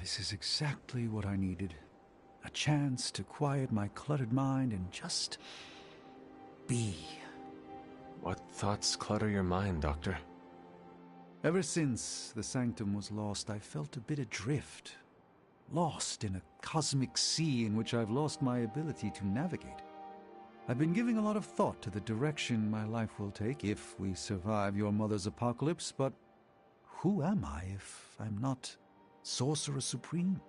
This is exactly what I needed. A chance to quiet my cluttered mind and just be. What thoughts clutter your mind, Doctor? Ever since the Sanctum was lost, I felt a bit adrift. Lost in a cosmic sea in which I've lost my ability to navigate. I've been giving a lot of thought to the direction my life will take if we survive your mother's apocalypse, but who am I if I'm not Sorcerer Supreme?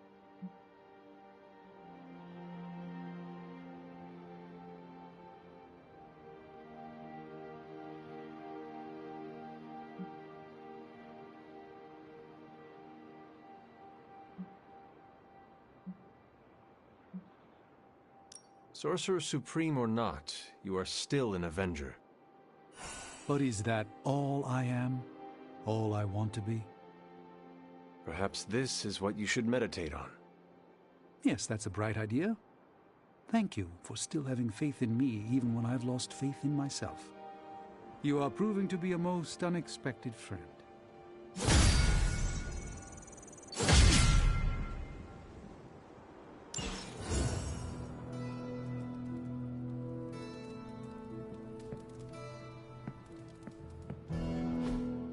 Sorcerer Supreme or not, you are still an Avenger. But is that all I am? All I want to be? Perhaps this is what you should meditate on. Yes, that's a bright idea. Thank you for still having faith in me even when I've lost faith in myself. You are proving to be a most unexpected friend.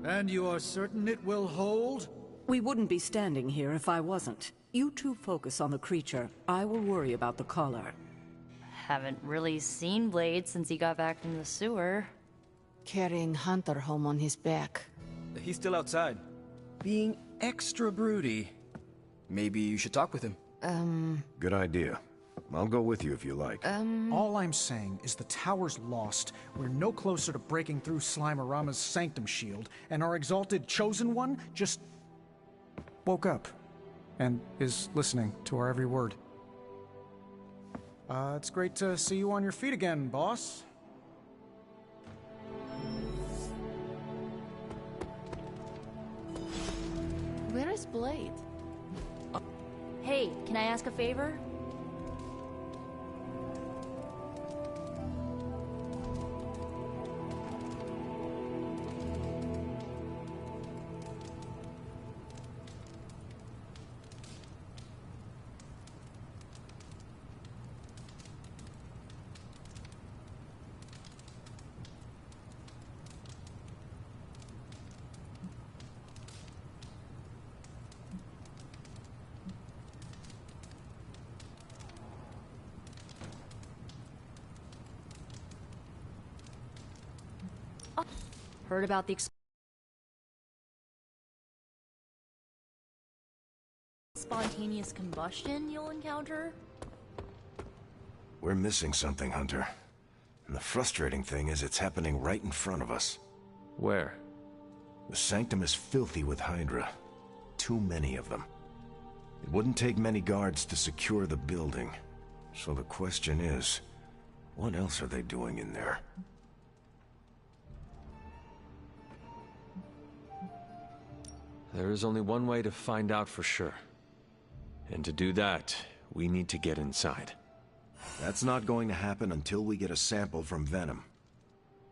And you are certain it will hold? We wouldn't be standing here if I wasn't. You two focus on the creature. I will worry about the collar. Haven't really seen Blade since he got back from the sewer. Carrying Hunter home on his back. He's still outside. Being extra broody. Maybe you should talk with him. Good idea. I'll go with you if you like. All I'm saying is the tower's lost. We're no closer to breaking through Slimerama's Sanctum shield, and our exalted Chosen One just woke up and is listening to our every word. It's great to see you on your feet again, boss. Where is Blade? Hey, can I ask a favor? Heard about the spontaneous combustion you'll encounter? We're missing something, Hunter. And the frustrating thing is it's happening right in front of us. Where? The Sanctum is filthy with Hydra. Too many of them. It wouldn't take many guards to secure the building. So the question is, what else are they doing in there? There is only one way to find out for sure. And to do that, we need to get inside. That's not going to happen until we get a sample from Venom.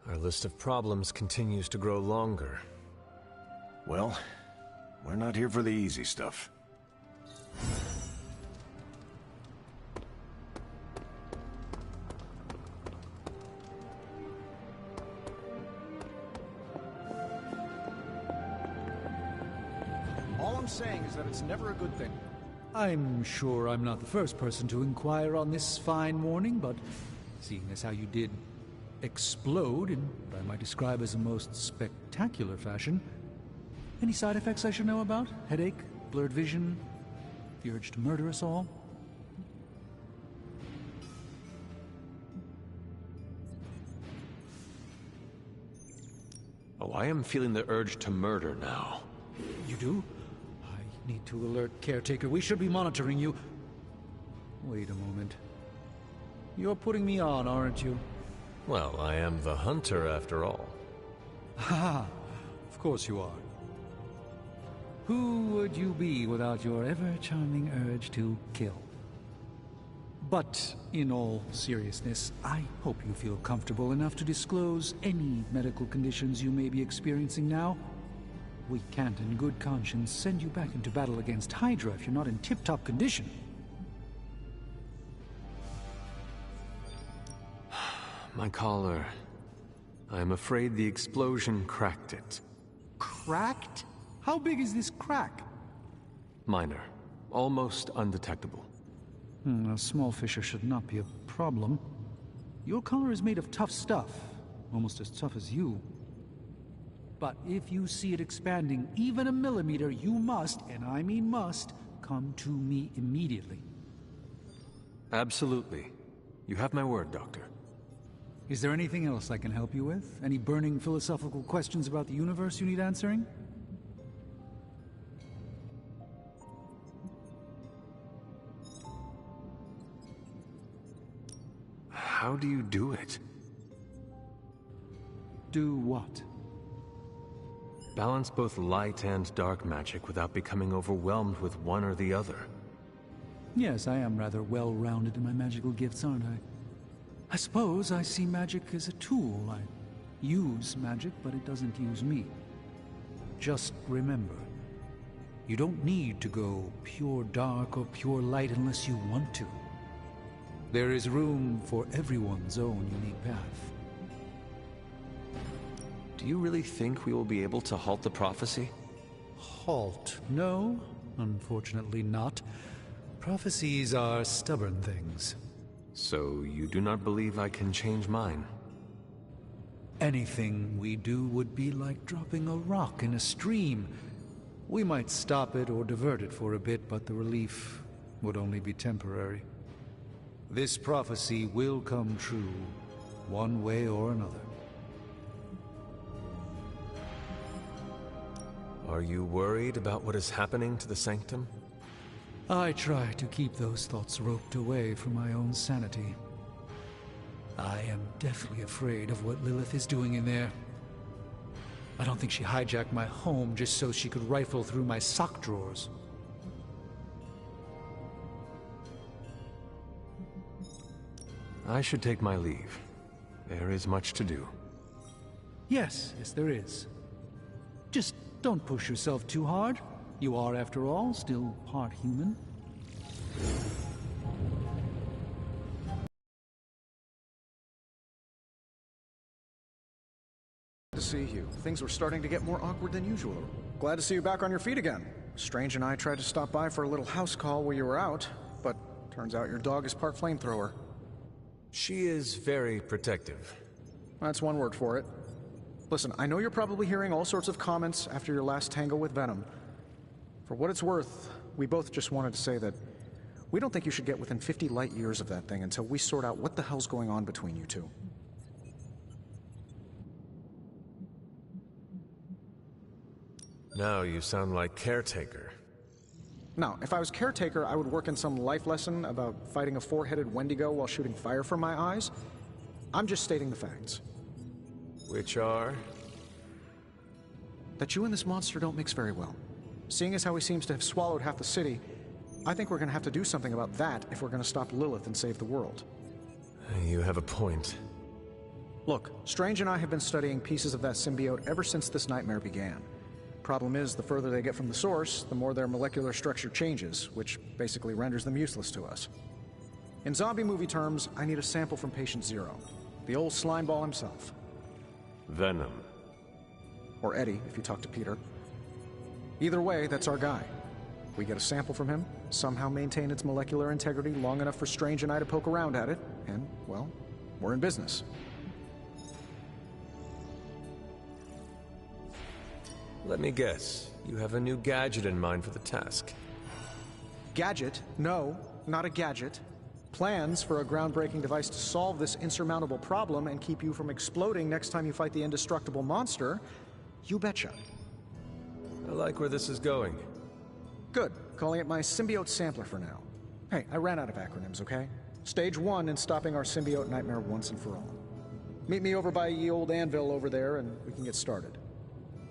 Our list of problems continues to grow longer. Well, we're not here for the easy stuff. All I'm saying is that it's never a good thing. I'm sure I'm not the first person to inquire on this fine morning, but seeing as how you did explode in what I might describe as a most spectacular fashion, any side effects I should know about? Headache? Blurred vision? The urge to murder us all? Oh, I am feeling the urge to murder now. You do? I need to alert Caretaker. We should be monitoring you. Wait a moment. You're putting me on, aren't you? Well, I am the hunter after all. Ha! Of course you are. Who would you be without your ever-charming urge to kill? But, in all seriousness, I hope you feel comfortable enough to disclose any medical conditions you may be experiencing now. We can't in good conscience send you back into battle against Hydra if you're not in tip-top condition. My collar. I am afraid the explosion cracked it. Cracked? How big is this crack? Minor. Almost undetectable. A small fissure should not be a problem. Your collar is made of tough stuff. Almost as tough as you. But if you see it expanding even a millimeter, you must, and I mean must, come to me immediately. Absolutely. You have my word, Doctor. Is there anything else I can help you with? Any burning philosophical questions about the universe you need answering? How do you do it? Do what? Balance both light and dark magic without becoming overwhelmed with one or the other. Yes, I am rather well-rounded in my magical gifts, aren't I? I suppose I see magic as a tool. I use magic, but it doesn't use me. Just remember, you don't need to go pure dark or pure light unless you want to. There is room for everyone's own unique path. Do you really think we will be able to halt the prophecy? Halt? No, unfortunately not. Prophecies are stubborn things. So you do not believe I can change mine? Anything we do would be like dropping a rock in a stream. We might stop it or divert it for a bit, but the relief would only be temporary. This prophecy will come true, one way or another. Are you worried about what is happening to the Sanctum? I try to keep those thoughts roped away from my own sanity. I am deathly afraid of what Lilith is doing in there. I don't think she hijacked my home just so she could rifle through my sock drawers. I should take my leave. There is much to do. Yes, there is. Just don't push yourself too hard. You are, after all, still part human. To see you. Things were starting to get more awkward than usual. Glad to see you back on your feet again. Strange and I tried to stop by for a little house call while you were out, but turns out your dog is part flamethrower. She is very protective. That's one word for it. Listen, I know you're probably hearing all sorts of comments after your last tango with Venom. For what it's worth, we both just wanted to say that we don't think you should get within 50 light years of that thing until we sort out what the hell's going on between you two. Now you sound like Caretaker. Now, if I was Caretaker, I would work in some life lesson about fighting a four-headed Wendigo while shooting fire from my eyes. I'm just stating the facts. Which are? That you and this monster don't mix very well. Seeing as how he seems to have swallowed half the city, I think we're going to have to do something about that if we're going to stop Lilith and save the world. You have a point. Look, Strange and I have been studying pieces of that symbiote ever since this nightmare began. Problem is, the further they get from the source, the more their molecular structure changes, which basically renders them useless to us. In zombie movie terms, I need a sample from Patient Zero. The old slime ball himself. Venom. Or Eddie, if you talk to Peter. Either way, that's our guy. We get a sample from him, somehow maintain its molecular integrity long enough for Strange and I to poke around at it, and, well, we're in business. Let me guess. You have a new gadget in mind for the task. Gadget? No, not a gadget. Plans for a groundbreaking device to solve this insurmountable problem and keep you from exploding next time you fight the indestructible monster? You betcha. I like where this is going. Good. Calling it my symbiote sampler for now. Hey, I ran out of acronyms, okay? Stage 1 in stopping our symbiote nightmare once and for all. Meet me over by ye old anvil over there and we can get started.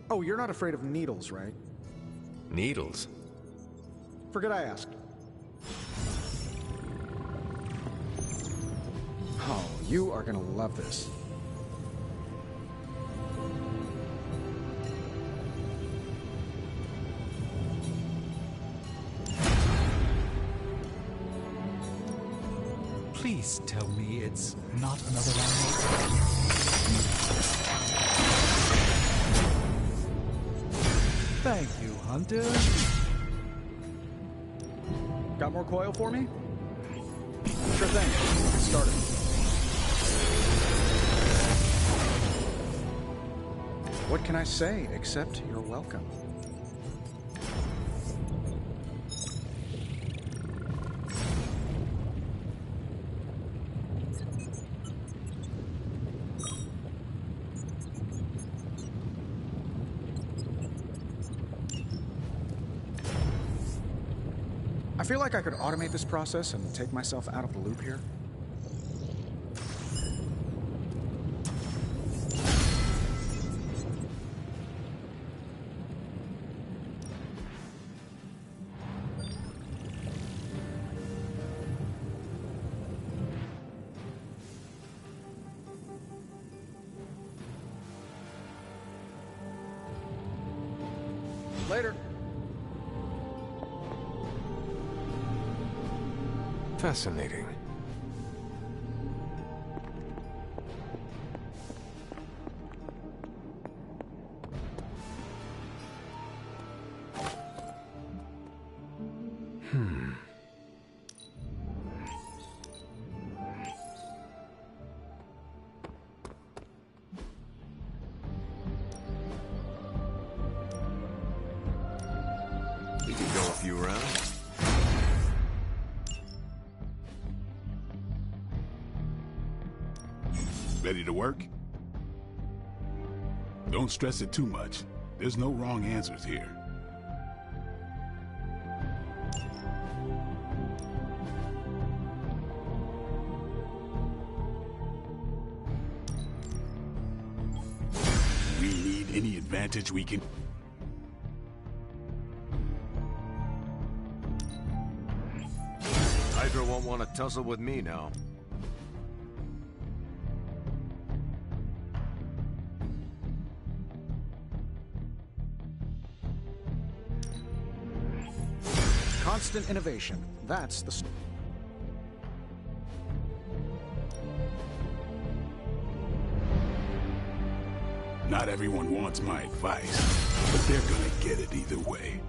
Oh, you're not afraid of needles, right? Needles? Forget I asked. Oh, you are gonna love this. Please tell me it's not another landlord. Thank you, Hunter. Got more coil for me? Sure thing. Let's start it. What can I say except you're welcome? I feel like I could automate this process and take myself out of the loop here. Later. Fascinating. We can go a few rounds. Ready to work? Don't stress it too much. There's no wrong answers here. We need any advantage we can. Hydra won't want to tussle with me now. Constant innovation. That's the... Not everyone wants my advice, but they're gonna get it either way.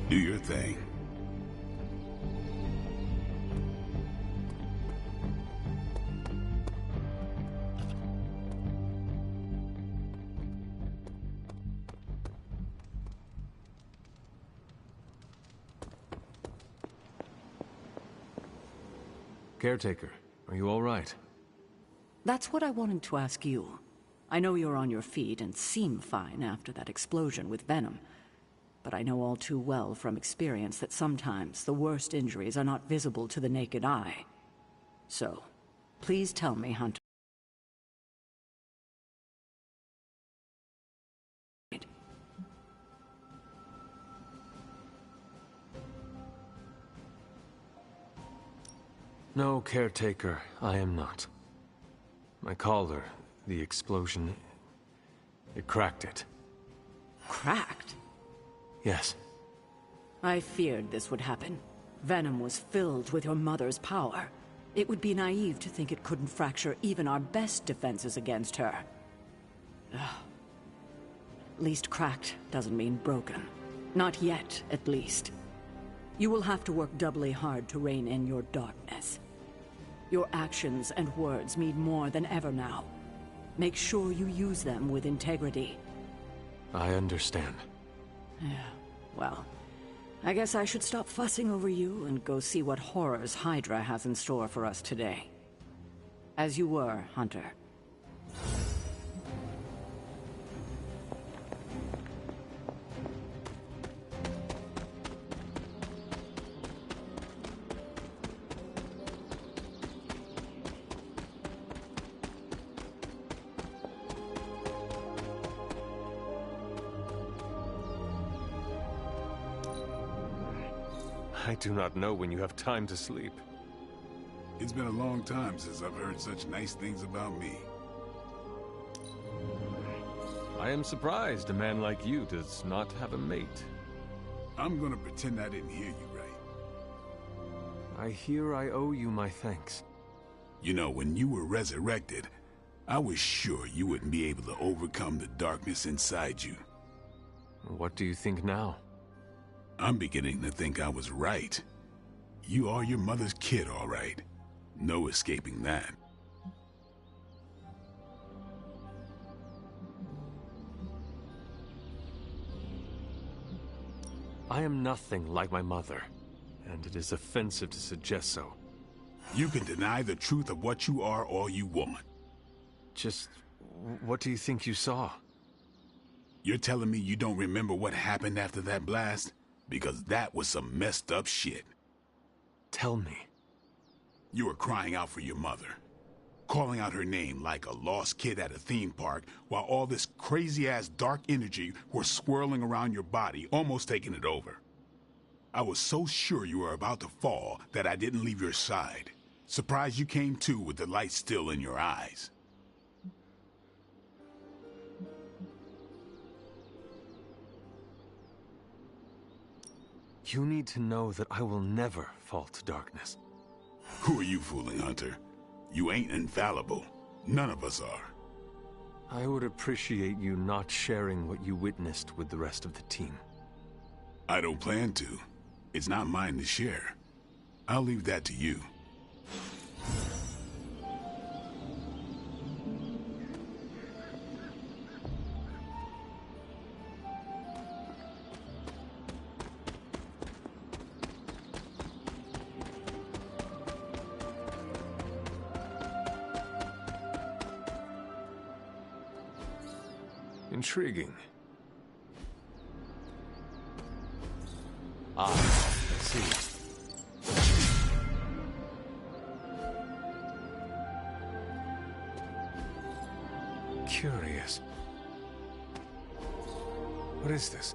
Do your thing. Caretaker, are you all right? That's what I wanted to ask you. I know you're on your feet and seem fine after that explosion with Venom. But I know all too well from experience that sometimes the worst injuries are not visible to the naked eye. So, please tell me, Hunter. No, Caretaker, I am not. My collar, the explosion, it cracked it. Cracked? Yes. I feared this would happen. Venom was filled with your mother's power. It would be naive to think it couldn't fracture even our best defenses against her. Ugh. At least cracked doesn't mean broken. Not yet, at least. You will have to work doubly hard to rein in your darkness. Your actions and words mean more than ever now. Make sure you use them with integrity. I understand. Yeah, well, I guess I should stop fussing over you and go see what horrors Hydra has in store for us today. As you were, Hunter. I do not know when you have time to sleep. It's been a long time since I've heard such nice things about me. I am surprised a man like you does not have a mate. I'm gonna pretend I didn't hear you right. I hear I owe you my thanks. You know, when you were resurrected, I was sure you wouldn't be able to overcome the darkness inside you. What do you think now? I'm beginning to think I was right. You are your mother's kid, all right. No escaping that. I am nothing like my mother, and it is offensive to suggest so. You can deny the truth of what you are all you want. Just, what do you think you saw? You're telling me you don't remember what happened after that blast? Because that was some messed up shit. Tell me. You were crying out for your mother, calling out her name like a lost kid at a theme park, while all this crazy-ass dark energy was swirling around your body, almost taking it over. I was so sure you were about to fall that I didn't leave your side. Surprised you came to with the light still in your eyes. You need to know that I will never fall to darkness. Who are you fooling, Hunter? You ain't infallible. None of us are. I would appreciate you not sharing what you witnessed with the rest of the team. I don't plan to. It's not mine to share. I'll leave that to you. Intriguing. I see. Curious. What is this?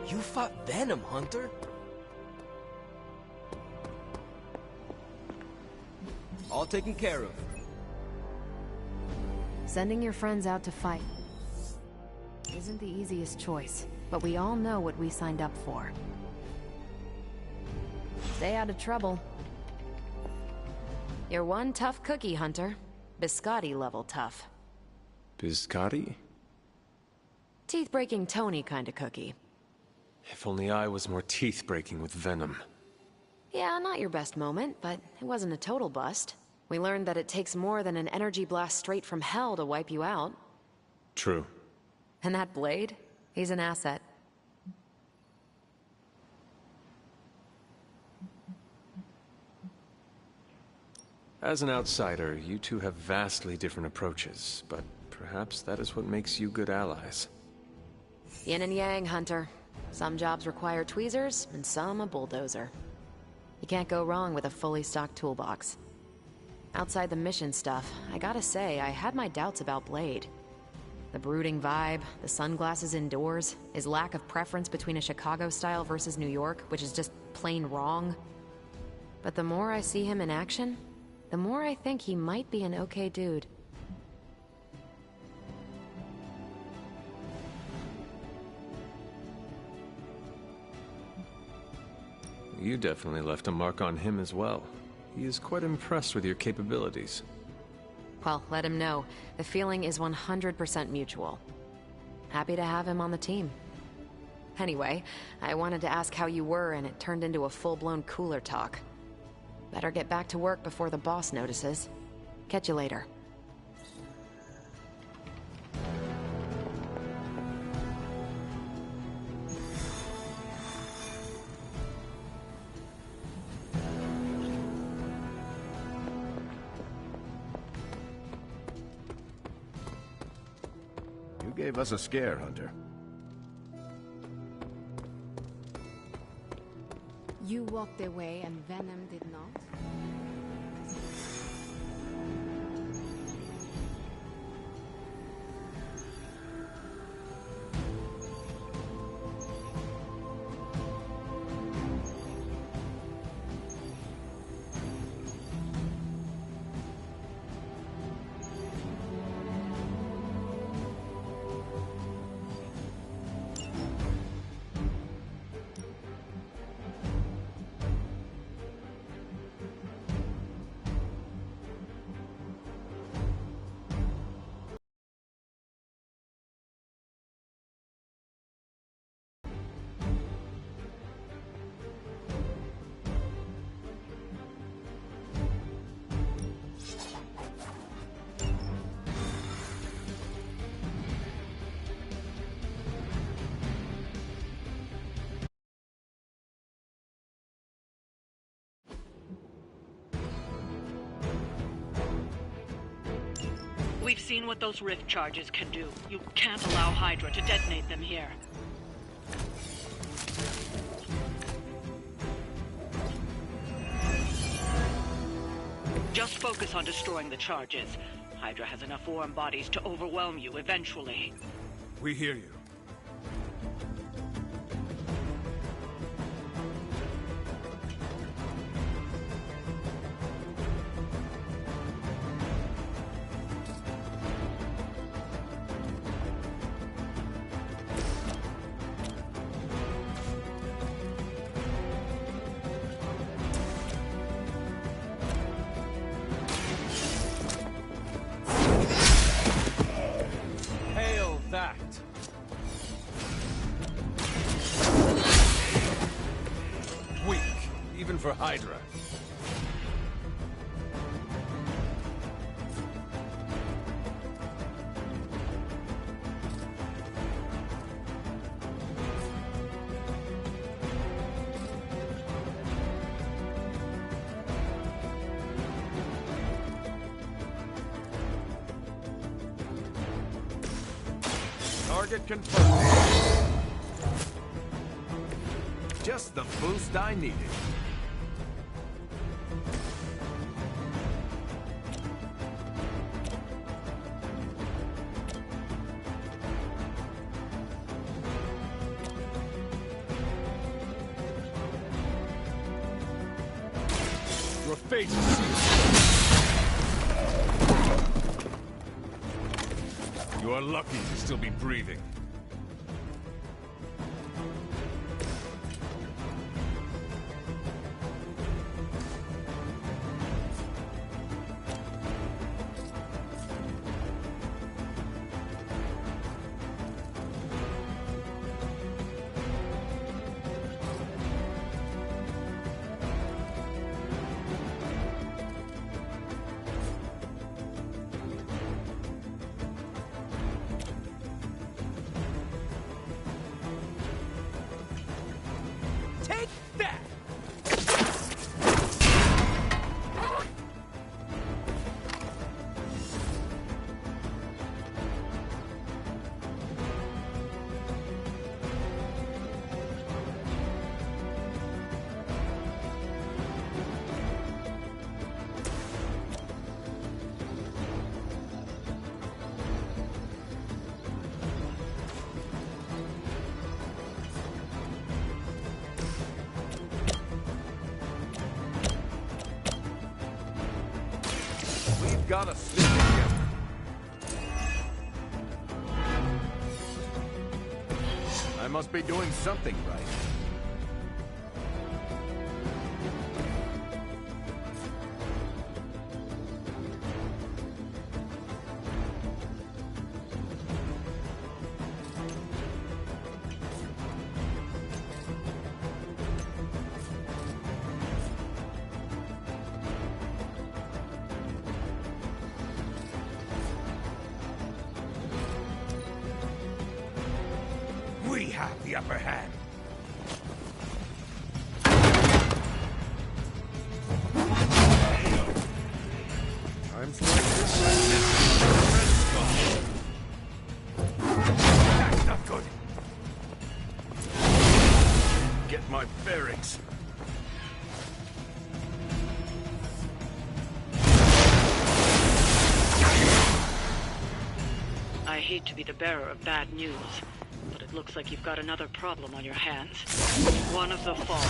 You fought Venom, Hunter? All taken care of. Sending your friends out to fight isn't the easiest choice, but we all know what we signed up for. Stay out of trouble. You're one tough cookie, Hunter. Biscotti level tough. Biscotti? Teeth-breaking Tony kind of cookie. If only I was more teeth-breaking with Venom. Yeah, not your best moment, but it wasn't a total bust. We learned that it takes more than an energy blast straight from hell to wipe you out. True. And that Blade? He's an asset. As an outsider, you two have vastly different approaches, but perhaps that is what makes you good allies. Yin and yang, Hunter. Some jobs require tweezers, and some a bulldozer. You can't go wrong with a fully stocked toolbox. Outside the mission stuff, I gotta say, I had my doubts about Blade. The brooding vibe, the sunglasses indoors, his lack of preference between a Chicago style versus New York, which is just plain wrong. But the more I see him in action, the more I think he might be an okay dude. You definitely left a mark on him as well. He is quite impressed with your capabilities. Well, let him know. The feeling is 100% mutual. Happy to have him on the team. Anyway, I wanted to ask how you were, and it turned into a full-blown cooler talk. Better get back to work before the boss notices. Catch you later. gave us a scare, Hunter. You walked away and Venom did not? We've seen what those rift charges can do. You can't allow Hydra to detonate them here. Just focus on destroying the charges. Hydra has enough warm bodies to overwhelm you eventually. We hear you. For Hydra. Target confirmed. Just the boost I needed. Your fate is sealed. You are lucky to still be breathing. Gotta stick together. I must be doing something right. We have the upper hand. Times like this, hate to be the bearer of bad news, but it looks like you've got another problem on your hands. One of the Fallen.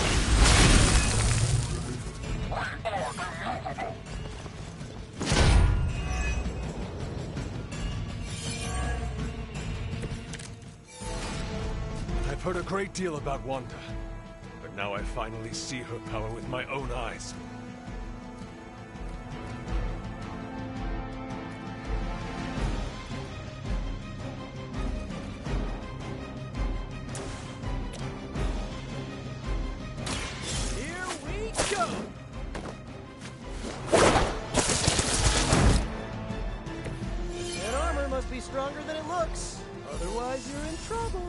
I've heard a great deal about Wanda, but now I finally see her power with my own eyes. Here we go! That armor must be stronger than it looks. Otherwise, you're in trouble.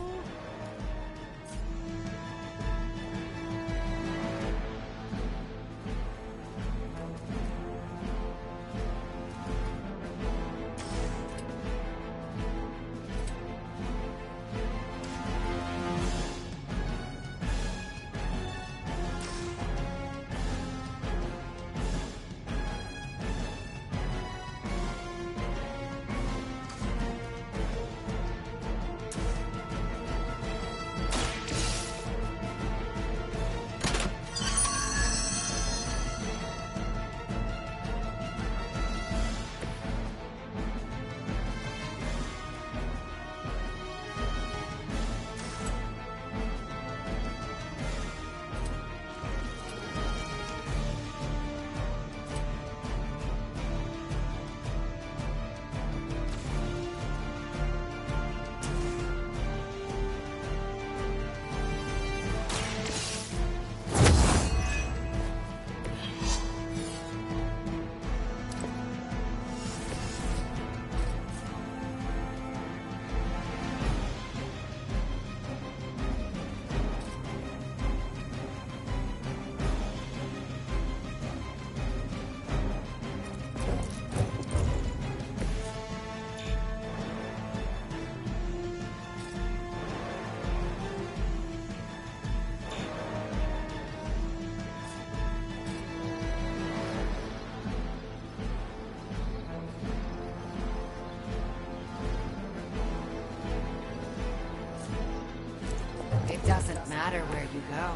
It doesn't matter where you go.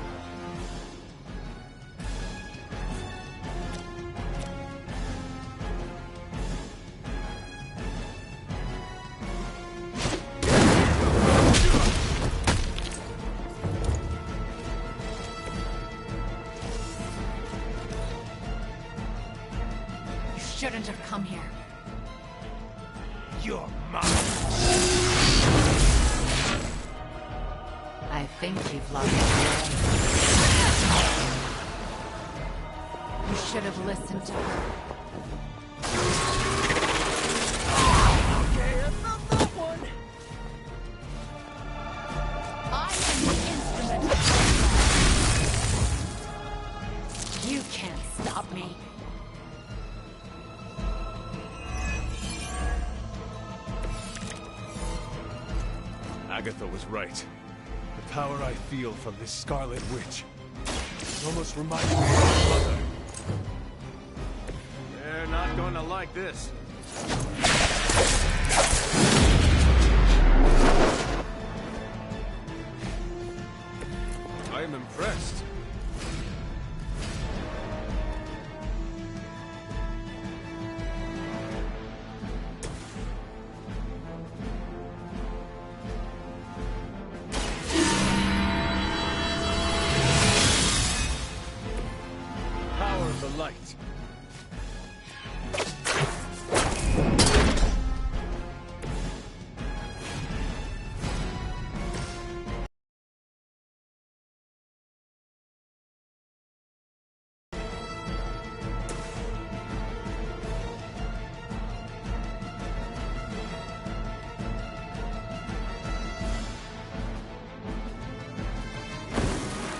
You shouldn't have come here. You're mine! I think you've lost your way. You should have listened to her. Okay, I felt that one. I am the instrument. You can't stop me. Agatha was right. The power I feel from this Scarlet Witch almost reminds me of my mother. They're not gonna like this. I am impressed. Power of the light.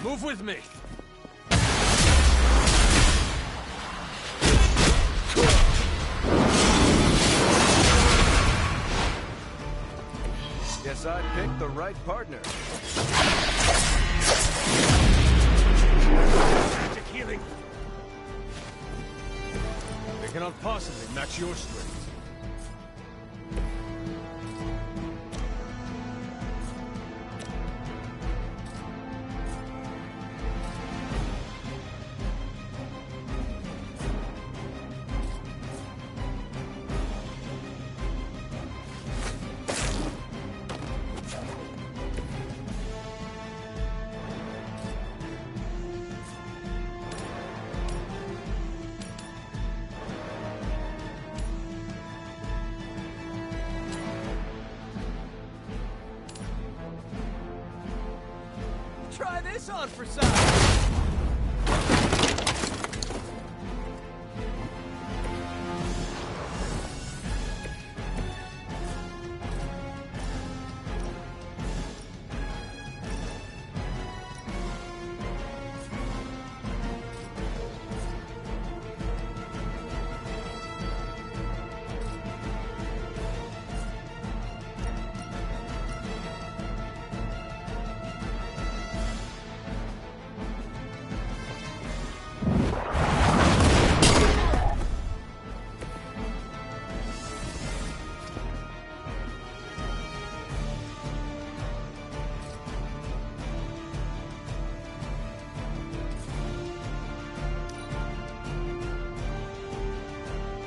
Move with me. Guess I picked the right partner. Magic healing. They cannot possibly match your strength. this on for size?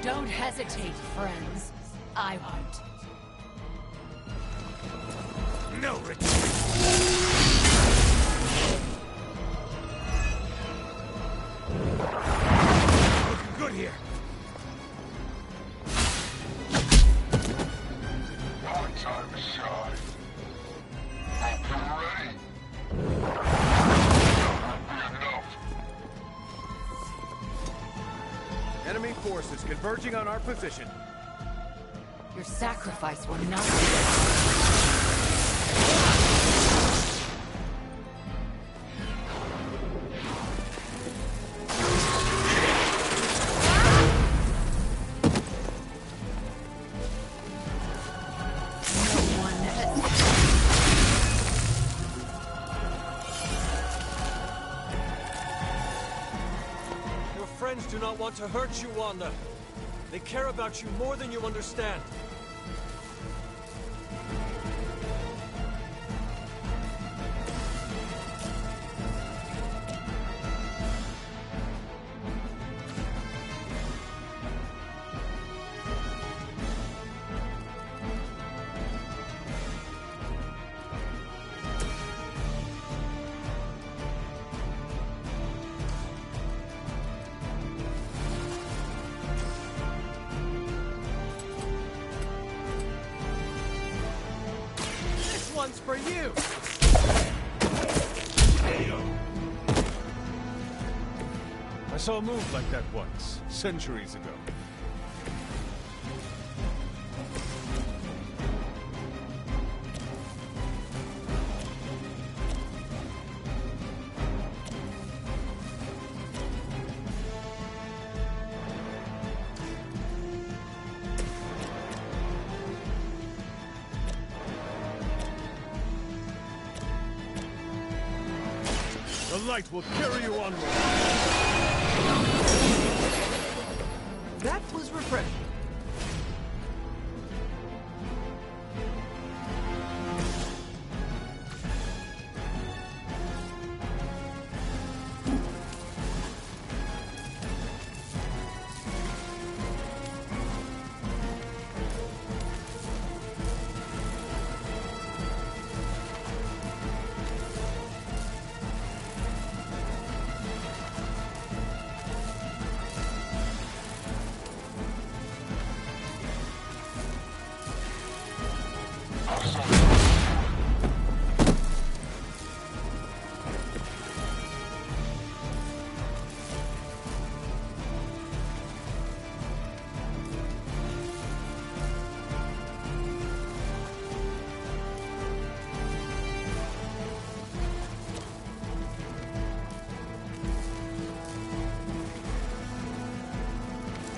Don't hesitate, friends. I won't. No retreat! Looking good here. My time to shine. Hope you're ready. That won't be enough. Enemy forces converging on our position. Your sacrifice will not Friends do not want to hurt you, Wanda. They care about you more than you understand. One's for you. I saw a move like that once, centuries ago. The light will carry you onward. That was refreshing.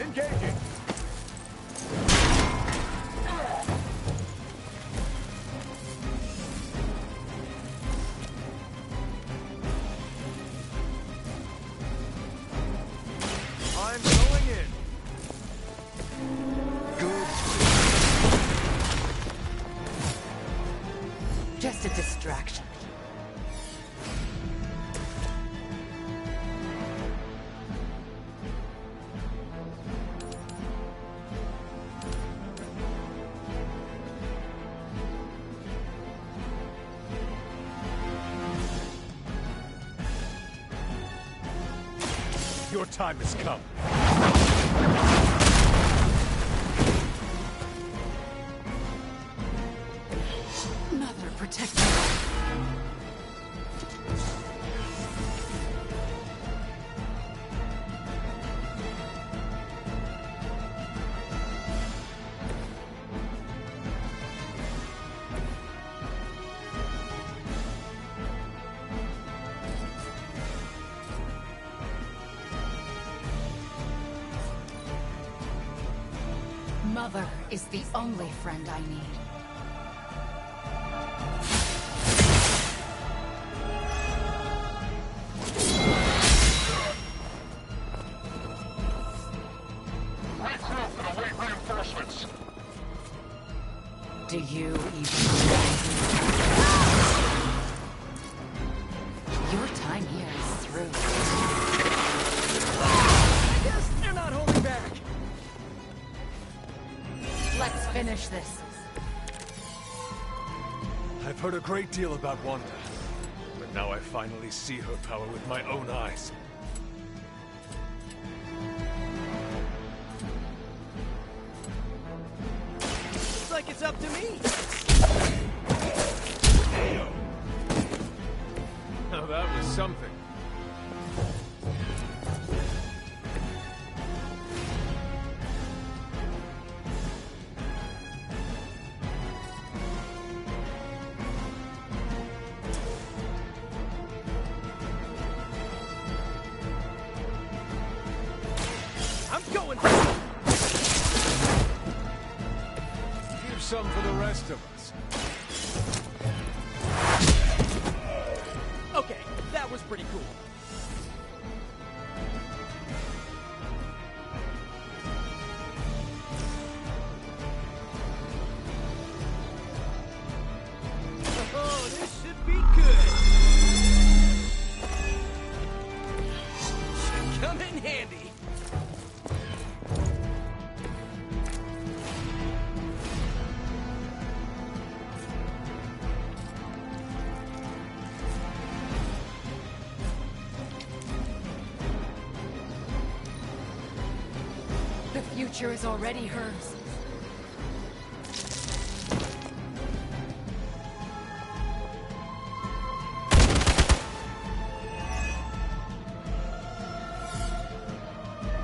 Engaging! I'm going in. Good. just a distraction. Your time has come. Mother, protect me. Mother is the only friend I need. Regroup and await reinforcements. Do you even... Your time here is through. I guess they're not holding back. Let's finish this. I've heard a great deal about Wanda, but now I finally see her power with my own eyes. Looks like it's up to me. Now that was something. I'm going. Leave some for the rest of us. Okay, that was pretty cool. Oh, this should be good. Should come in handy. The future is already hers.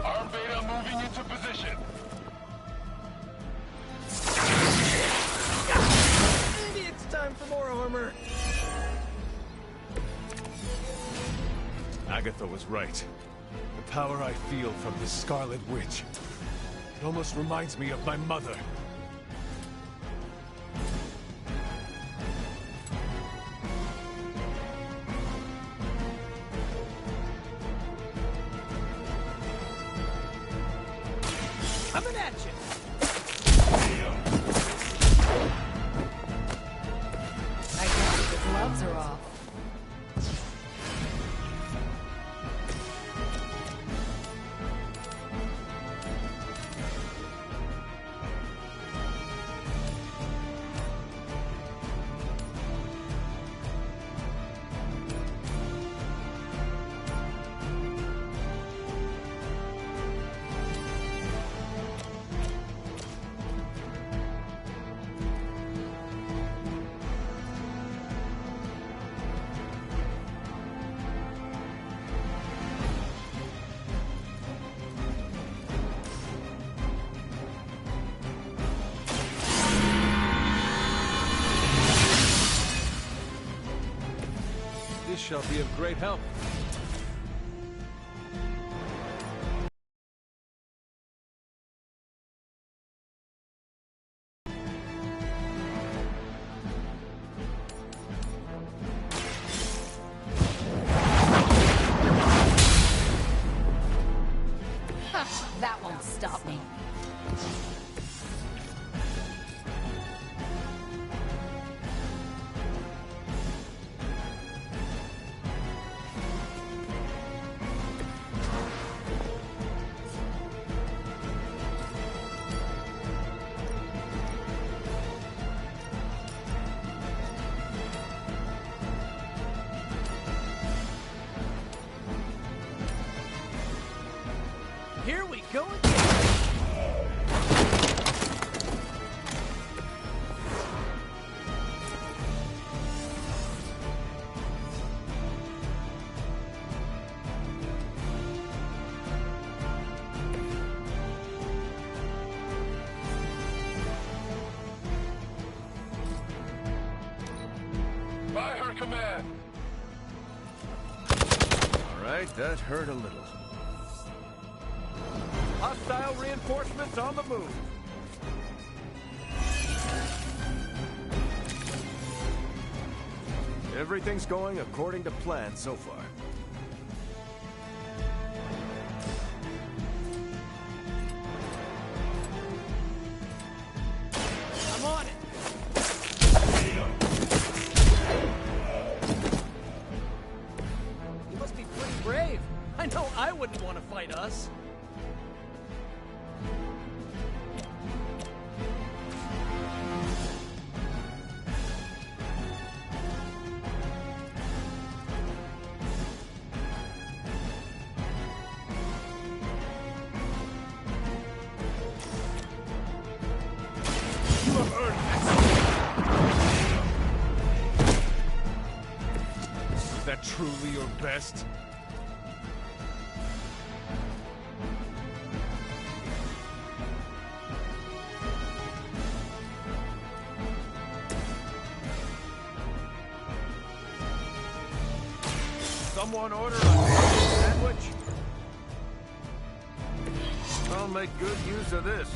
Arm Beta moving into position. Maybe it's time for more armor. Agatha was right. The power I feel from this Scarlet Witch. It almost reminds me of my mother. Coming at you. I guess the gloves are off. This shall be of great help. That won't stop me. Here we go again. By her command. All right, that hurt a little. Hostile reinforcements on the move. Everything's going according to plan so far. I'm on it! You must be pretty brave. I know I wouldn't want to fight us. Is that truly your best? Someone order a sandwich? I'll make good use of this.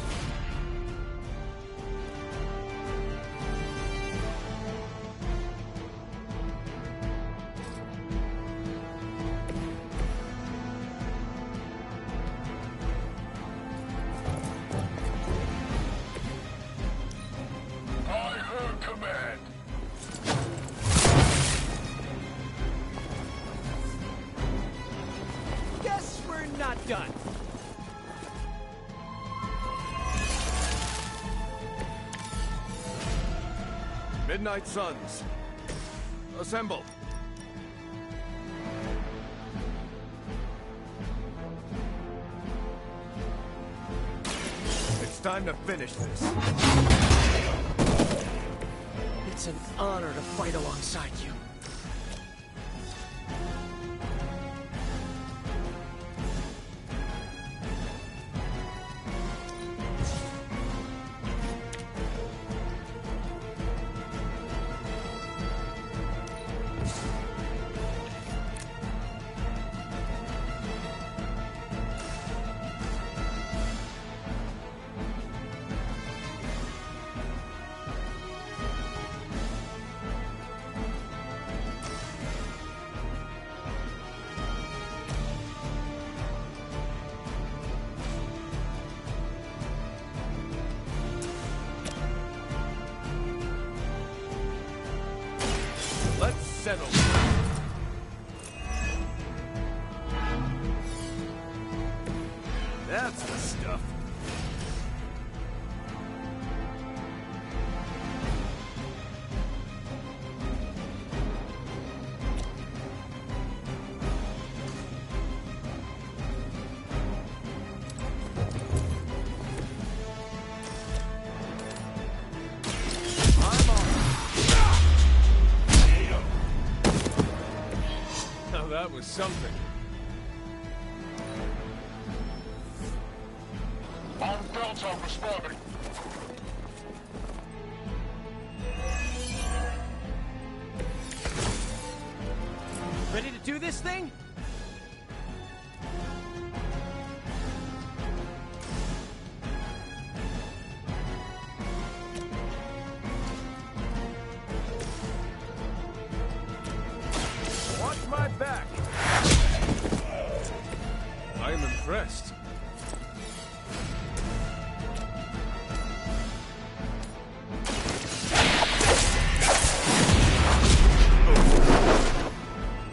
I heard command. Guess we're not done. Midnight Suns, assemble. It's time to finish this. It's an honor to fight alongside you. Let's settle. That's the stuff. Now that was something. On Delta responding. Ready to do this thing? Watch my back. I am impressed.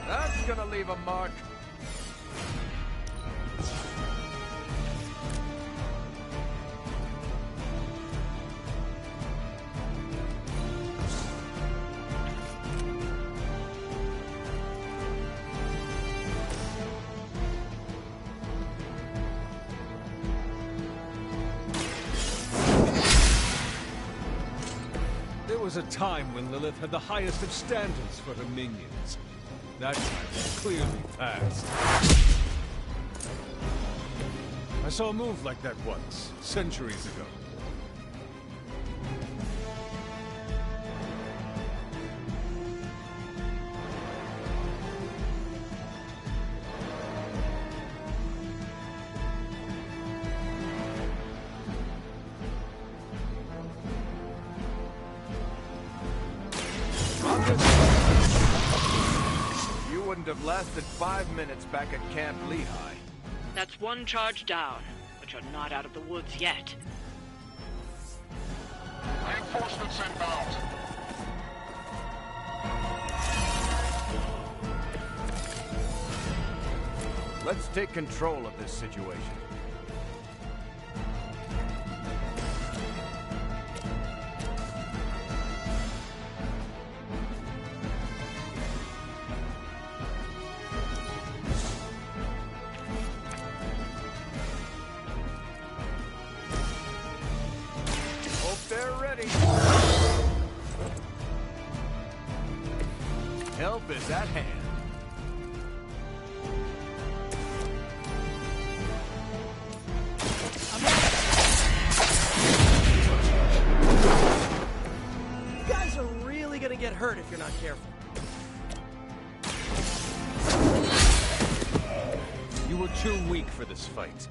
That's gonna leave a mark. There was a time when Lilith had the highest of standards for her minions. That time has clearly passed. I saw a move like that once, centuries ago. wouldn't have lasted 5 minutes back at Camp Lehigh. That's one charge down, but you're not out of the woods yet. Reinforcements inbound. Let's take control of this situation. Hope they're ready. Help is at hand. You guys are really gonna get hurt if you're not careful. You were too weak for this fight.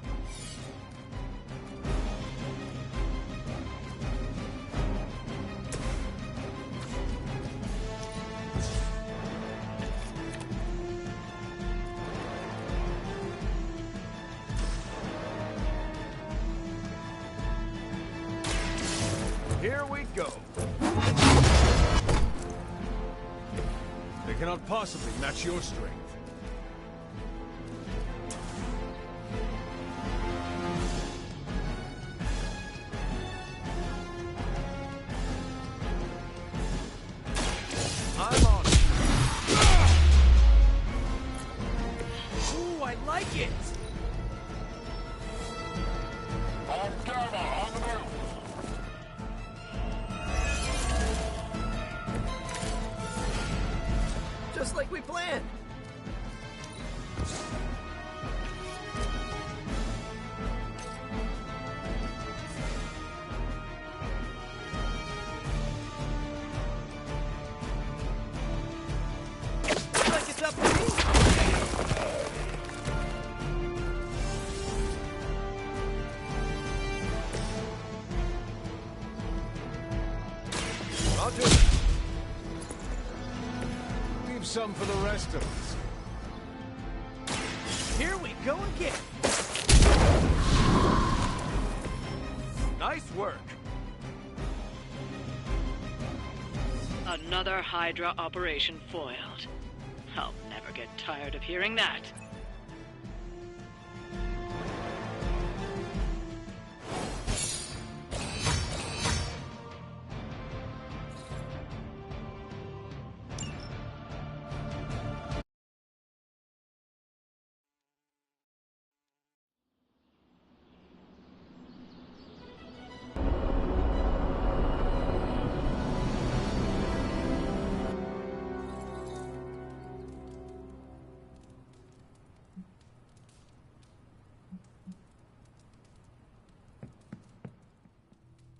Here we go. They cannot possibly match your strength. I'm on it. Ooh, I like it! On Gamma, on the move. Just like we planned. Like it's up to me. Roger. Leave some for the rest of us. Here we go again. Nice work. Another Hydra operation foiled. I'll never get tired of hearing that.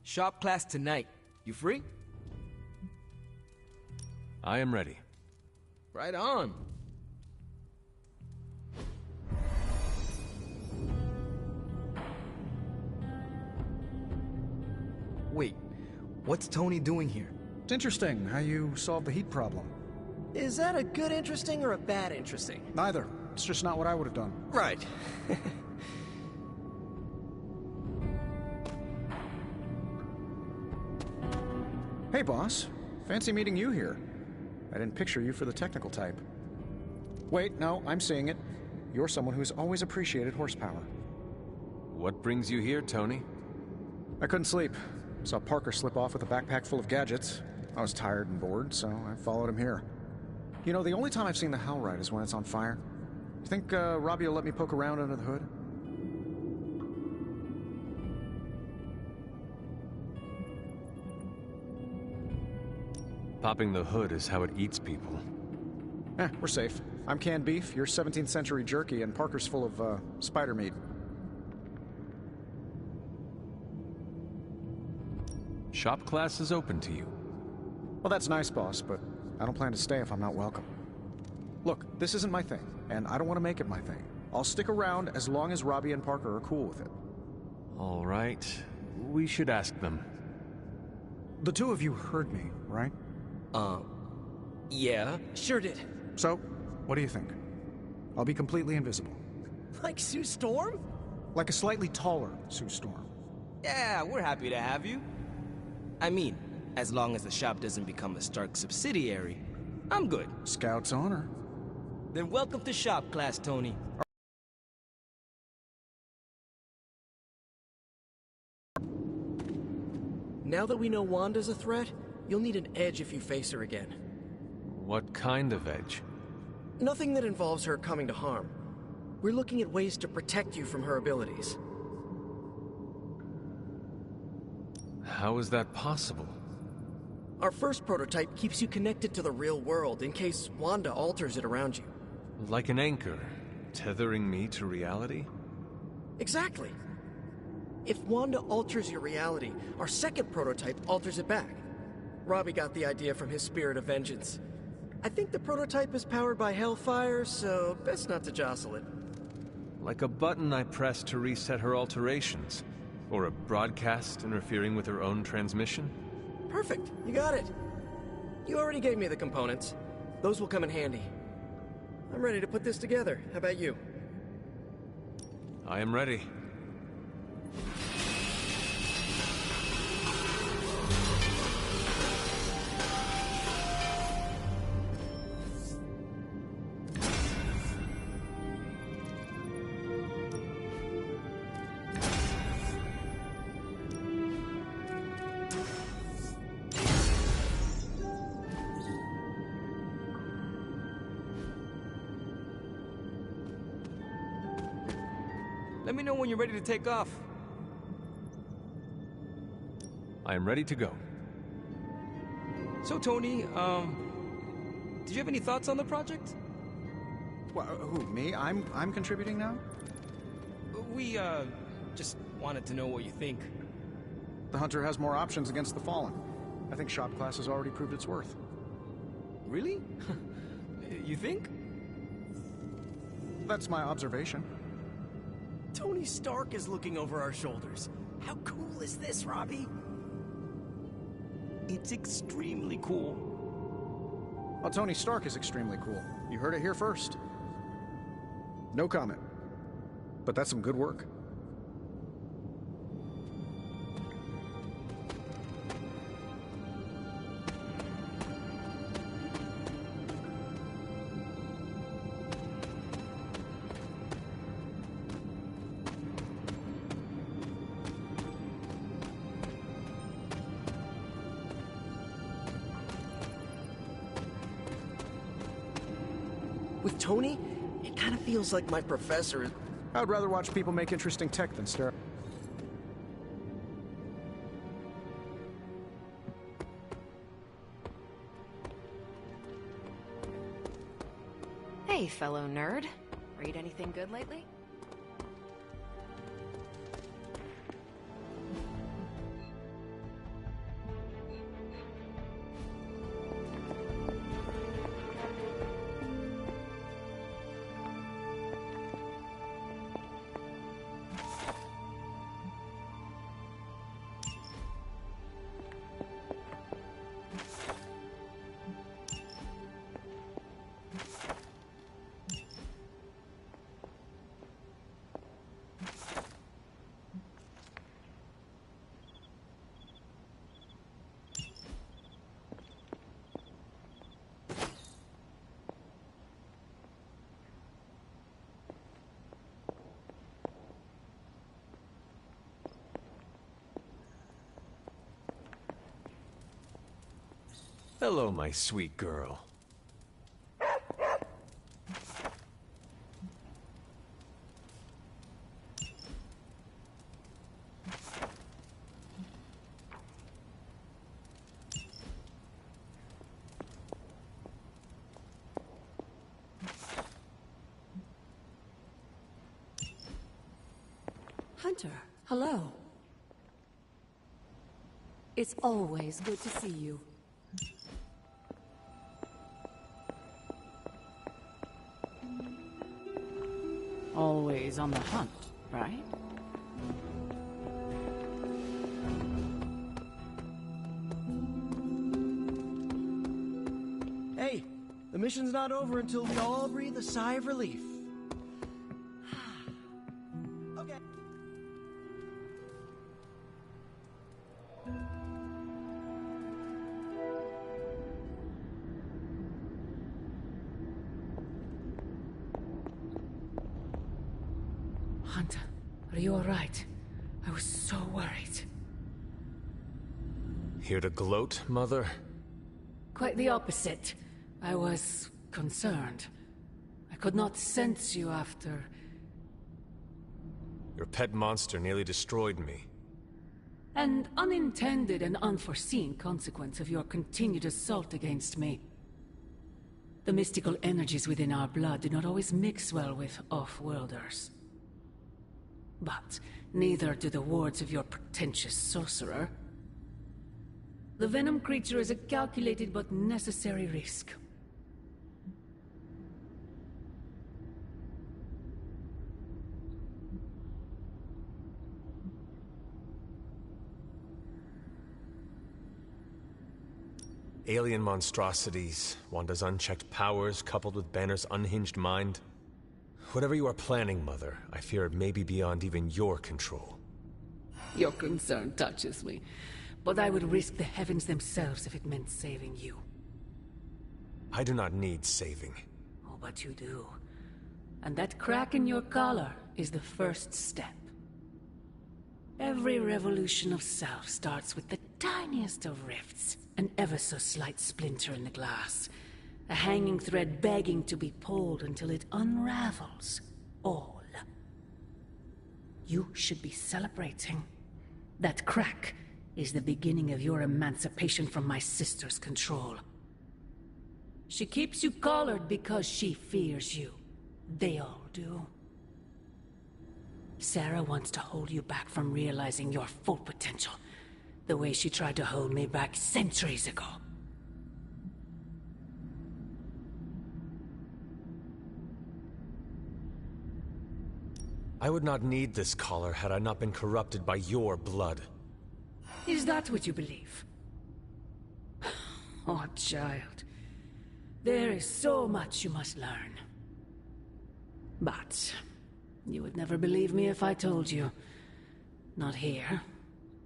Shop class tonight. You free? I am ready. Right on. Wait, what's Tony doing here? It's interesting how you solved the heat problem. Is that a good interesting or a bad interesting? Neither. It's just not what I would have done. Right. Hey, boss. Fancy meeting you here. I didn't picture you for the technical type. Wait, no, I'm seeing it. You're someone who's always appreciated horsepower. What brings you here, Tony? I couldn't sleep. Saw Parker slip off with a backpack full of gadgets. I was tired and bored, so I followed him here. You know, the only time I've seen the Hellride is when it's on fire. You think Robbie will let me poke around under the hood? Popping the hood is how it eats people. We're safe. I'm canned beef, you're 17th century jerky, and Parker's full of, spider meat. Shop class is open to you. Well, that's nice, boss, but I don't plan to stay if I'm not welcome. Look, this isn't my thing, and I don't want to make it my thing. I'll stick around as long as Robbie and Parker are cool with it. All right. We should ask them. The two of you heard me, right? Yeah, sure did. So, What do you think? I'll be completely invisible. Like Sue Storm? Like a slightly taller Sue Storm. Yeah, we're happy to have you. I mean, as long as the shop doesn't become a Stark subsidiary, I'm good. Scout's honor. Then welcome to shop class, Tony. Now that we know Wanda's a threat, you'll need an edge if you face her again. What kind of edge? Nothing that involves her coming to harm. We're looking at ways to protect you from her abilities. How is that possible? Our first prototype keeps you connected to the real world in case Wanda alters it around you. Like an anchor, tethering me to reality? Exactly. If Wanda alters your reality, our second prototype alters it back. Robbie got the idea from his spirit of vengeance. I think the prototype is powered by Hellfire, so best not to jostle it. Like a button I press to reset her alterations? Or a broadcast interfering with her own transmission? Perfect, you got it. You already gave me the components. Those will come in handy. I'm ready to put this together. How about you? I am ready. Let me know when you're ready to take off. I am ready to go. So, Tony, did you have any thoughts on the project? Who, me? I'm contributing now? We, just wanted to know what you think. The Hunter has more options against the Fallen. I think shop class has already proved its worth. Really? You think? That's my observation. Tony Stark is looking over our shoulders. How cool is this, Robbie? It's extremely cool. Well, Tony Stark is extremely cool. You heard it here first. No comment. But that's some good work. With Tony, it kind of feels like my professor is... I'd rather watch people make interesting tech than stare. Hey, fellow nerd. Read anything good lately? Hello, my sweet girl. Hunter, hello. It's always good to see you. Always on the hunt, right? Hey, the mission's not over until we all breathe a sigh of relief. Okay. Hunter, are you alright? I was so worried. Here to gloat, Mother? Quite the opposite. I was concerned. I could not sense you after... Your pet monster nearly destroyed me. An unintended and unforeseen consequence of your continued assault against me. The mystical energies within our blood do not always mix well with off-worlders. But neither do the wards of your pretentious sorcerer. The venom creature is a calculated but necessary risk. Alien monstrosities, Wanda's unchecked powers coupled with Banner's unhinged mind. Whatever you are planning, Mother, I fear it may be beyond even your control. Your concern touches me, but I would risk the heavens themselves if it meant saving you. I do not need saving. Oh, but you do. And that crack in your collar is the first step. Every revolution of self starts with the tiniest of rifts, an ever so slight splinter in the glass, a hanging thread begging to be pulled until it unravels all. You should be celebrating. That crack is the beginning of your emancipation from my sister's control. She keeps you collared because she fears you. They all do. Sarah wants to hold you back from realizing your full potential, the way she tried to hold me back centuries ago. I would not need this collar had I not been corrupted by your blood. Is that what you believe? Oh, child. There is so much you must learn. But you would never believe me if I told you. Not here.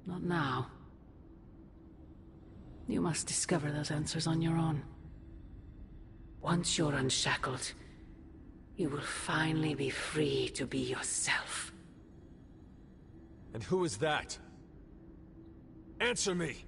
Not now. You must discover those answers on your own. Once you're unshackled, you will finally be free to be yourself. And who is that? Answer me!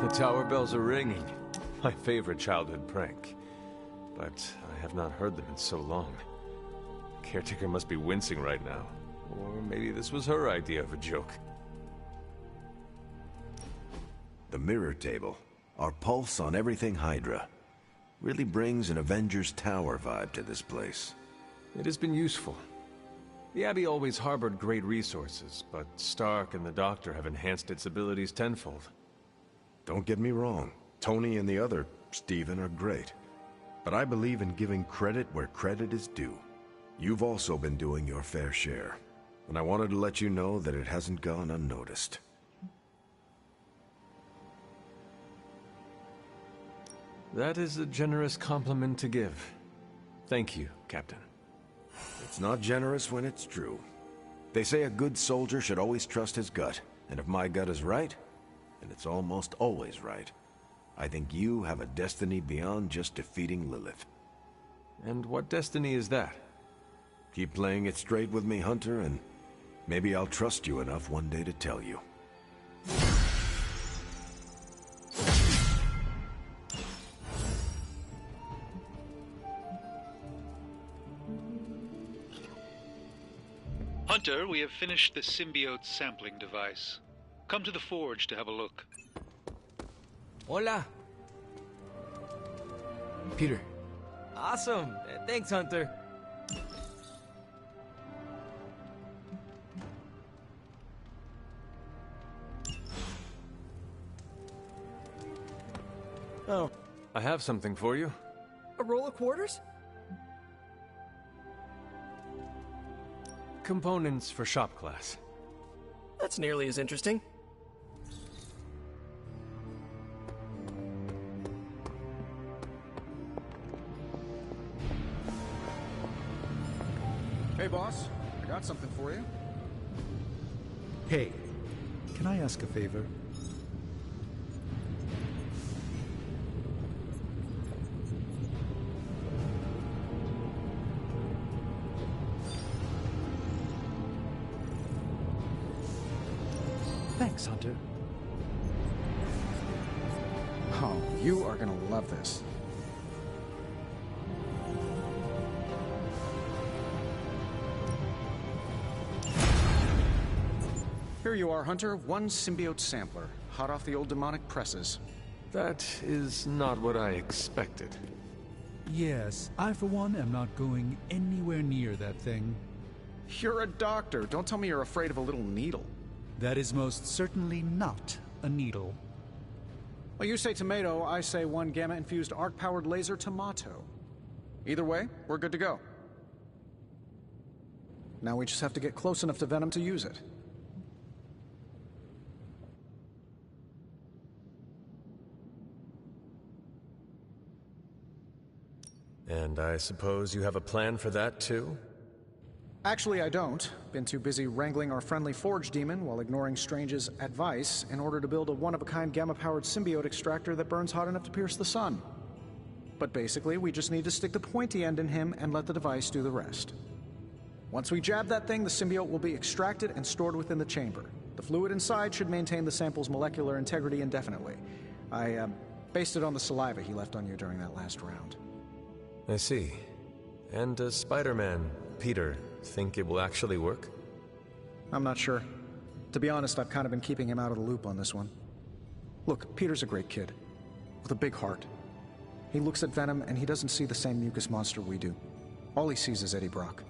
The tower bells are ringing. My favorite childhood prank. But I have not heard them in so long. Caretaker must be wincing right now. Or maybe this was her idea of a joke. The mirror table. Our pulse on everything Hydra. Really brings an Avengers Tower vibe to this place. It has been useful. The Abbey always harbored great resources, but Stark and the Doctor have enhanced its abilities tenfold. Don't get me wrong. Tony and the other Stephen are great. But I believe in giving credit where credit is due. You've also been doing your fair share. And I wanted to let you know that it hasn't gone unnoticed. That is a generous compliment to give. Thank you, Captain. It's not generous when it's true. They say a good soldier should always trust his gut, and if my gut is right, and it's almost always right, I think you have a destiny beyond just defeating Lilith. And what destiny is that? Keep playing it straight with me, Hunter, and maybe I'll trust you enough one day to tell you. Hunter, we have finished the symbiote sampling device. Come to the forge to have a look. Hola. Peter. Awesome. Thanks, Hunter. Oh. I have something for you. A roll of quarters? Components for shop class. That's nearly as interesting. Hey, boss. I got something for you. Hey, can I ask a favor? Thanks, Hunter. Oh, you are gonna love this. Here you are, Hunter. One symbiote sampler, hot off the old demonic presses. That is not what I expected. Yes, I for one am not going anywhere near that thing. You're a doctor. Don't tell me you're afraid of a little needle. That is most certainly not a needle. Well, you say tomato, I say one gamma-infused arc-powered laser tomato. Either way, we're good to go. Now we just have to get close enough to Venom to use it. And I suppose you have a plan for that, too? Actually, I don't. Been too busy wrangling our friendly Forge demon while ignoring Strange's advice in order to build a one-of-a-kind gamma-powered symbiote extractor that burns hot enough to pierce the sun. But basically, we just need to stick the pointy end in him and let the device do the rest. Once we jab that thing, the symbiote will be extracted and stored within the chamber. The fluid inside should maintain the sample's molecular integrity indefinitely. I based it on the saliva he left on you during that last round. I see. And does Spider-Man, Peter, think it will actually work? I'm not sure. To be honest, I've kind of been keeping him out of the loop on this one. Look, Peter's a great kid, with a big heart. He looks at Venom and he doesn't see the same mucus monster we do. All he sees is Eddie Brock.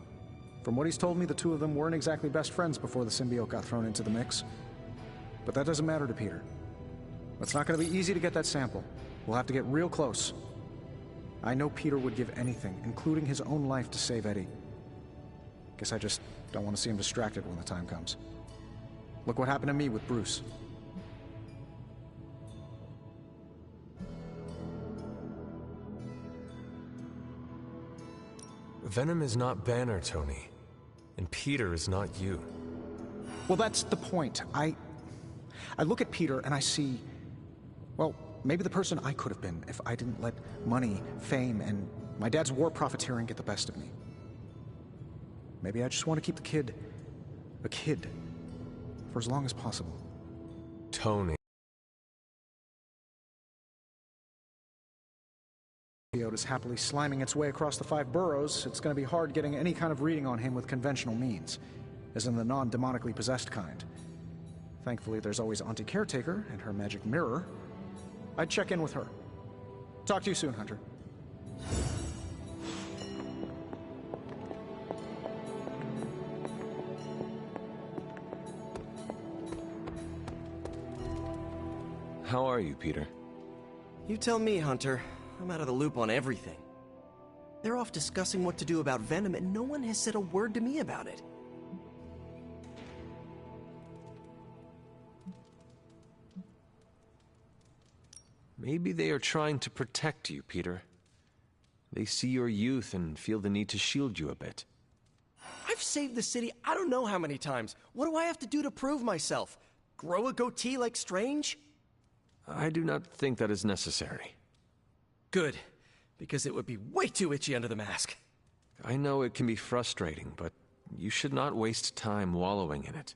From what he's told me, the two of them weren't exactly best friends before the symbiote got thrown into the mix. But that doesn't matter to Peter. It's not going to be easy to get that sample. We'll have to get real close. I know Peter would give anything, including his own life, to save Eddie. Guess I just don't want to see him distracted when the time comes. Look what happened to me with Bruce. Venom is not Banner, Tony. And Peter is not you. Well, that's the point. I look at Peter and I see, well, maybe the person I could have been if I didn't let money, fame, and my dad's war profiteering get the best of me. Maybe I just want to keep the kid a kid for as long as possible. Tony. Is happily sliming its way across the 5 boroughs. It's going to be hard getting any kind of reading on him with conventional means, as in the non-demonically possessed kind. Thankfully, there's always Auntie Caretaker and her magic mirror. I'd check in with her. Talk to you soon, Hunter. How are you, Peter? You tell me, Hunter. I'm out of the loop on everything. They're off discussing what to do about Venom, and no one has said a word to me about it. Maybe they are trying to protect you, Peter. They see your youth and feel the need to shield you a bit. I've saved the city I don't know how many times. What do I have to do to prove myself? Grow a goatee like Strange? I do not think that is necessary. Good, because it would be way too itchy under the mask. I know it can be frustrating, but you should not waste time wallowing in it.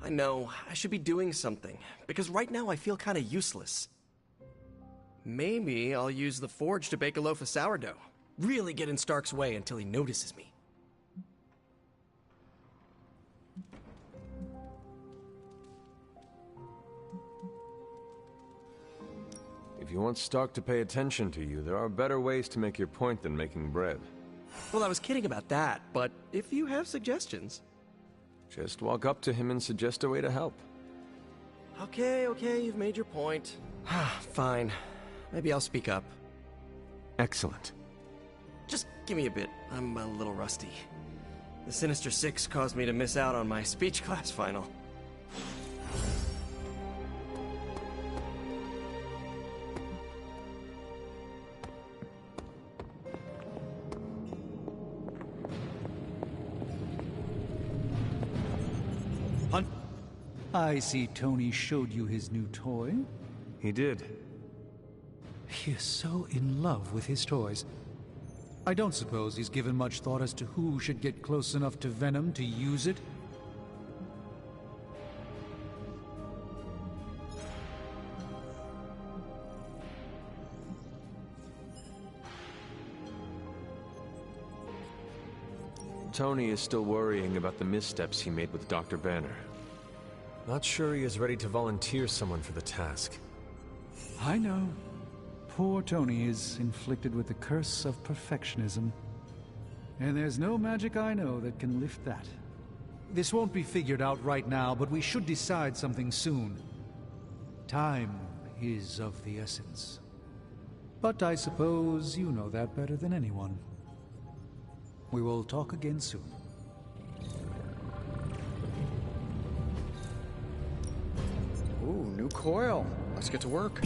I know, I should be doing something, because right now I feel kind of useless. Maybe I'll use the Forge to bake a loaf of sourdough. Really get in Stark's way until he notices me. If you want Stark to pay attention to you, there are better ways to make your point than making bread. Well, I was kidding about that, but if you have suggestions... Just walk up to him and suggest a way to help. Okay, you've made your point. Fine. Maybe I'll speak up. Excellent. Just give me a bit. I'm a little rusty. The Sinister Six caused me to miss out on my speech class final. I see Tony showed you his new toy. He did. He is so in love with his toys. I don't suppose he's given much thought as to who should get close enough to Venom to use it. Tony is still worrying about the missteps he made with Dr. Banner. Not sure he is ready to volunteer someone for the task. I know. Poor Tony is inflicted with the curse of perfectionism. And there's no magic I know that can lift that. This won't be figured out right now, but we should decide something soon. Time is of the essence. But I suppose you know that better than anyone. We will talk again soon. Ooh, new coil. Let's get to work.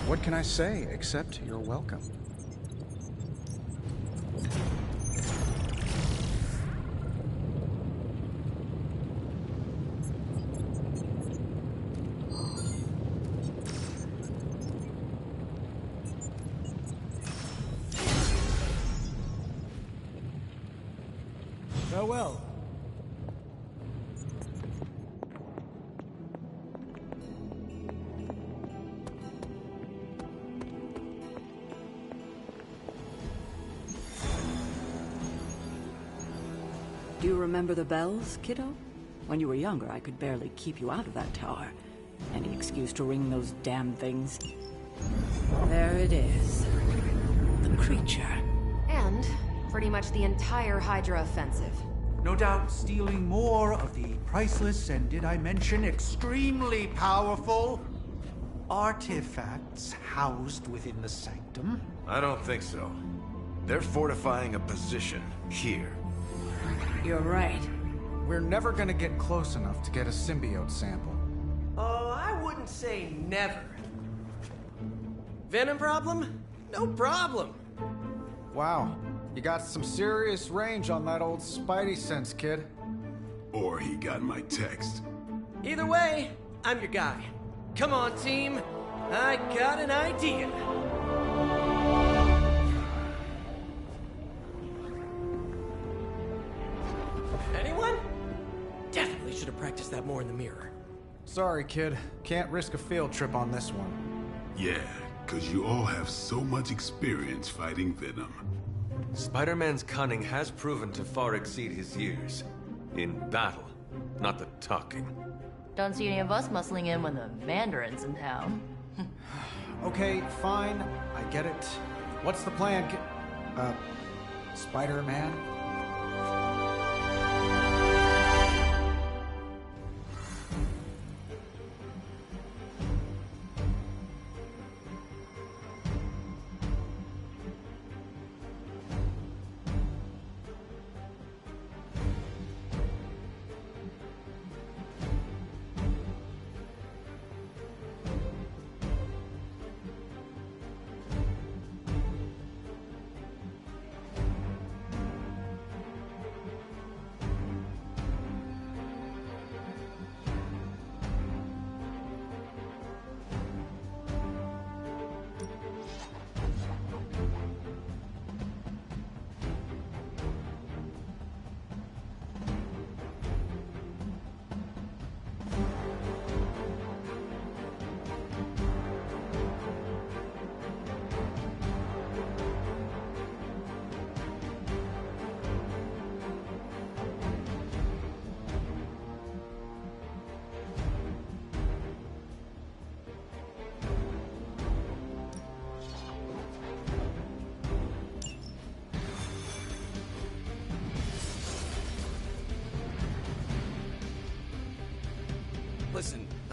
What can I say except you're welcome? Farewell. Do you remember the bells, kiddo? When you were younger, I could barely keep you out of that tower. Any excuse to ring those damn things. There it is. The creature. And pretty much the entire Hydra offensive. No doubt stealing more of the priceless and, did I mention, extremely powerful artifacts housed within the sanctum. I don't think so. They're fortifying a position here. You're right. We're never gonna get close enough to get a symbiote sample. Oh, I wouldn't say never. Venom problem? No problem. Wow, you got some serious range on that old Spidey sense, kid. Or he got my text. Either way, I'm your guy. Come on, team. I got an idea. Anyone? Definitely should have practiced that more in the mirror. Sorry, kid. Can't risk a field trip on this one. Yeah, because you all have so much experience fighting Venom. Spider-Man's cunning has proven to far exceed his years. In battle, not the talking. Don't see any of us muscling in when the Mandarin's in town. Okay, fine. I get it. What's the plan, Spider-Man?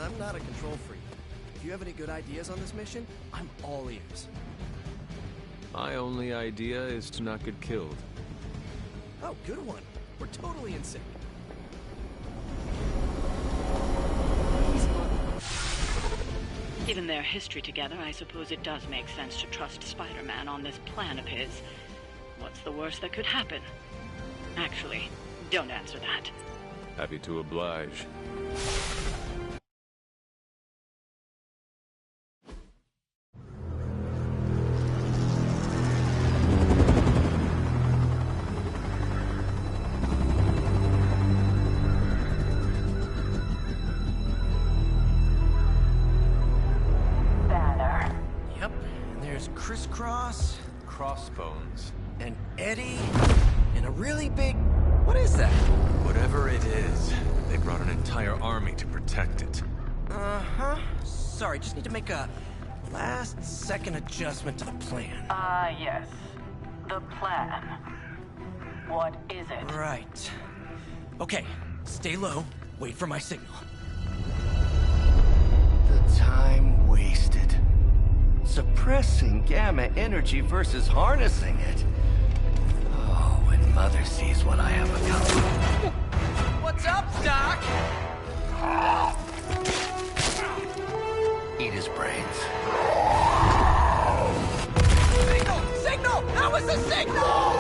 I'm not a control freak. If you have any good ideas on this mission, I'm all ears. My only idea is to not get killed. Oh, good one. We're totally in sync. Given their history together, I suppose it does make sense to trust Spider-Man on this plan of his. What's the worst that could happen? Actually, don't answer that. Happy to oblige. Yep, and there's Crisscross, Crossbones. and Eddie, and a really big... What is that? Whatever it is, they brought an entire army to protect it. Uh-huh. Sorry, just need to make a last-second adjustment to the plan. Yes. The plan. What is it? Right. Okay, stay low, wait for my signal. The time wasted. Suppressing gamma energy versus harnessing it. Oh, when Mother sees what I have become. What's up, Doc? Eat his brains. Signal! Signal! That was a signal!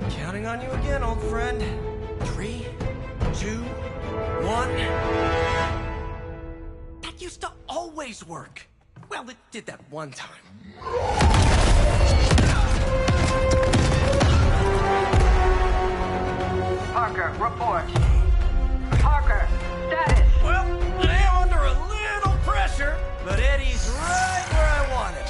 Counting on you again, old friend. 3, 2, 1. That used to always work. Well, it did that one time. Parker, report. Parker, status. Well, I am under a little pressure, but Eddie's right where I want him.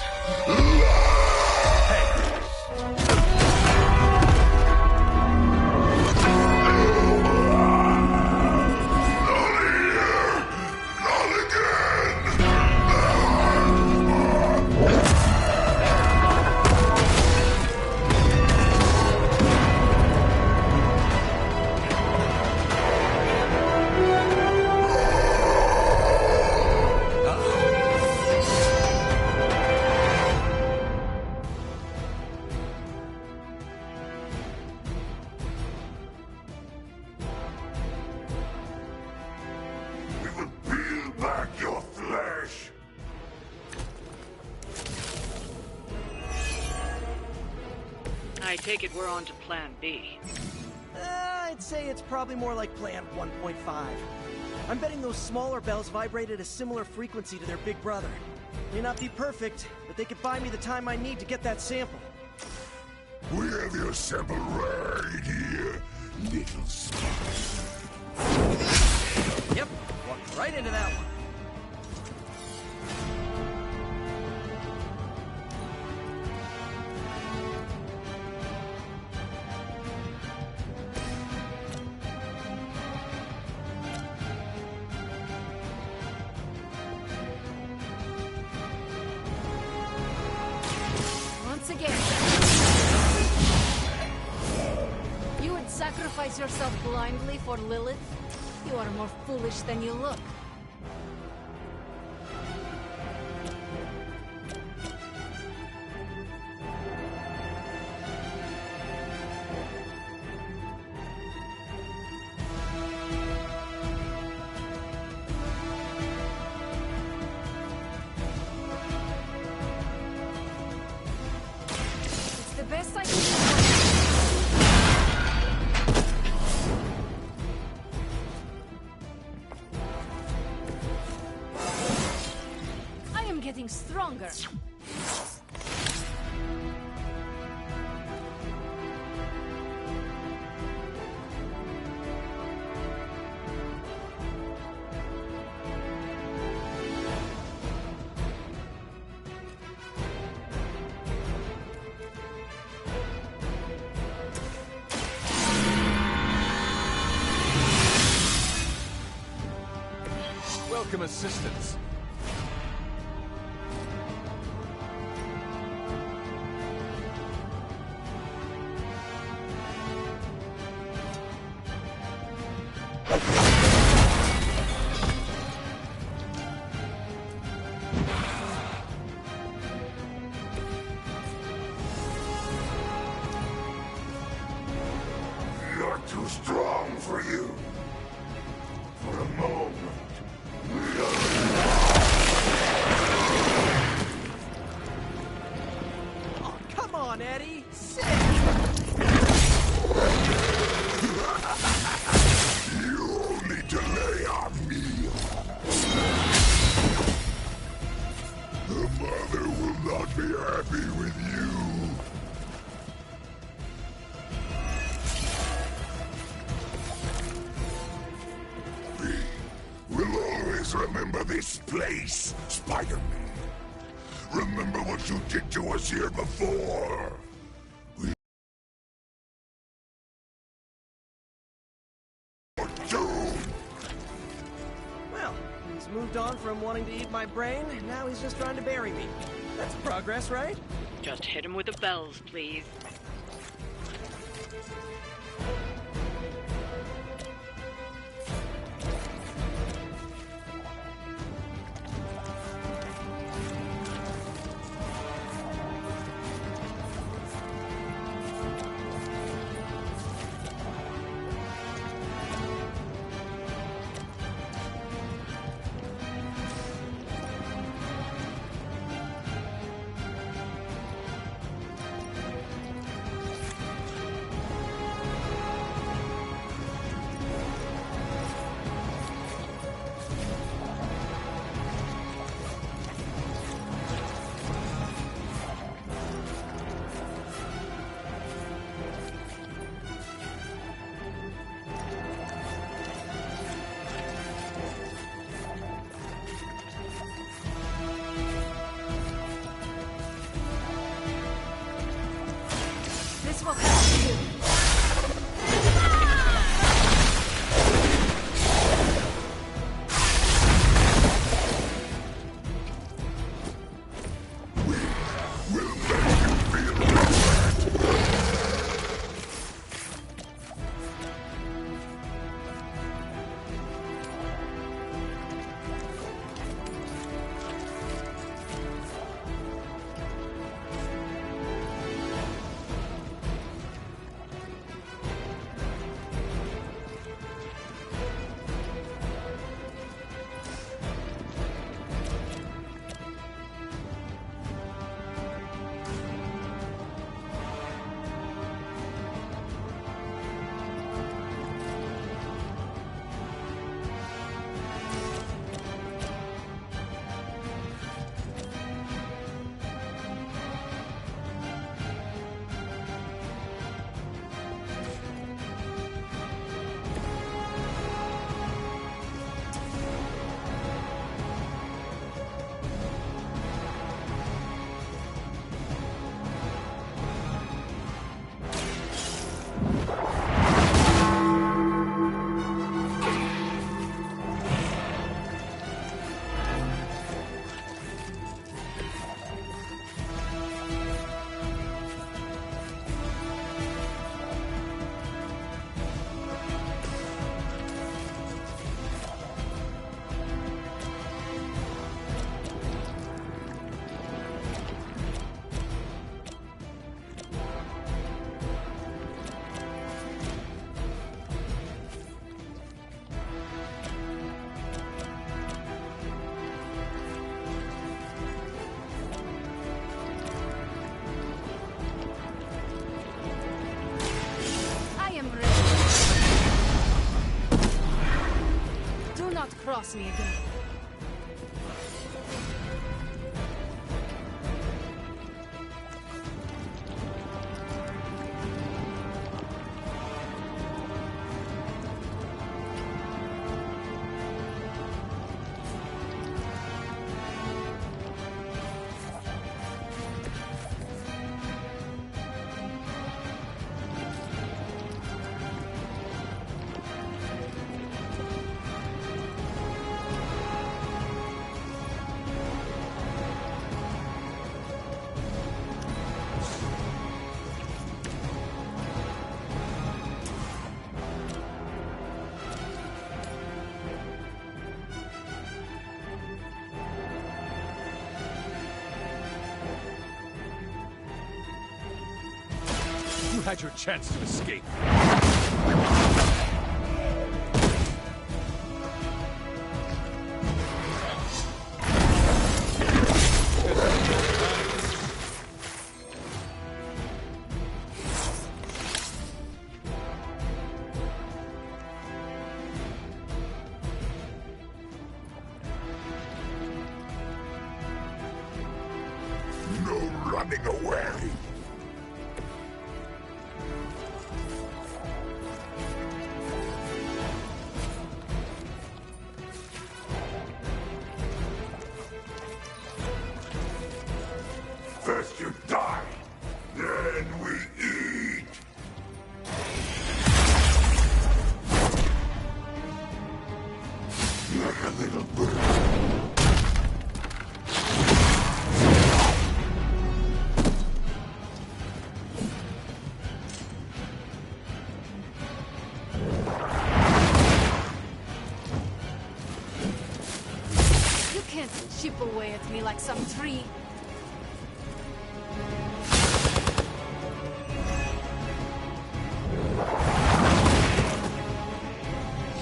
Peel back your flesh! I take it we're on to plan B. I'd say it's probably more like Plan 1.5. I'm betting those smaller bells vibrate at a similar frequency to their big brother. May not be perfect, but they could buy me the time I need to get that sample. We have your sample right here, little spy. Yep, walked right into that one. Once again. You would sacrifice yourself blindly for Lilith? You are more foolish than you look. It's the best I can do. I am getting stronger. welcome assistance. You're too strong for you. For a moment. Oh, come on, Eddie! Sick! You only delay our meal. The mother will not be happy with you. We'll always remember this place, Spider-Man. Remember what you did to us here before. We are doomed. Well, he's moved on from wanting to eat my brain, and now he's just trying to bury me. That's progress, right? Just hit him with the bells, please. This will help you. Cross me again. had your chance to escape. No running away! First you die, then we eat! Like a little bird. You can't chip away at me like some tree.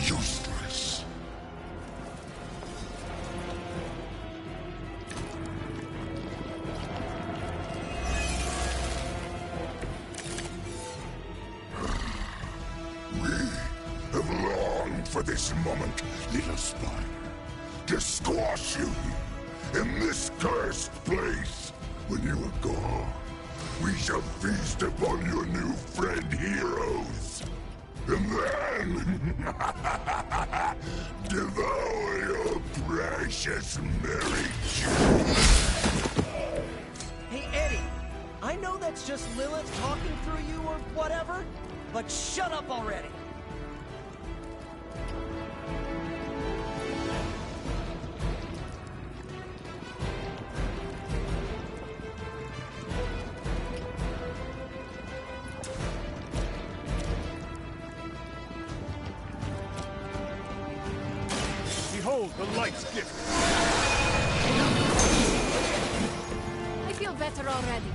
Useless. We have longed for this moment, little spider. To squash you here, in this cursed place. When you are gone, we shall feast upon your new friend heroes. And then devour your precious Mary Jane. Hey, Eddie, I know that's just Lilith talking through you or whatever, but shut up already. Behold the light's gift. I feel better already.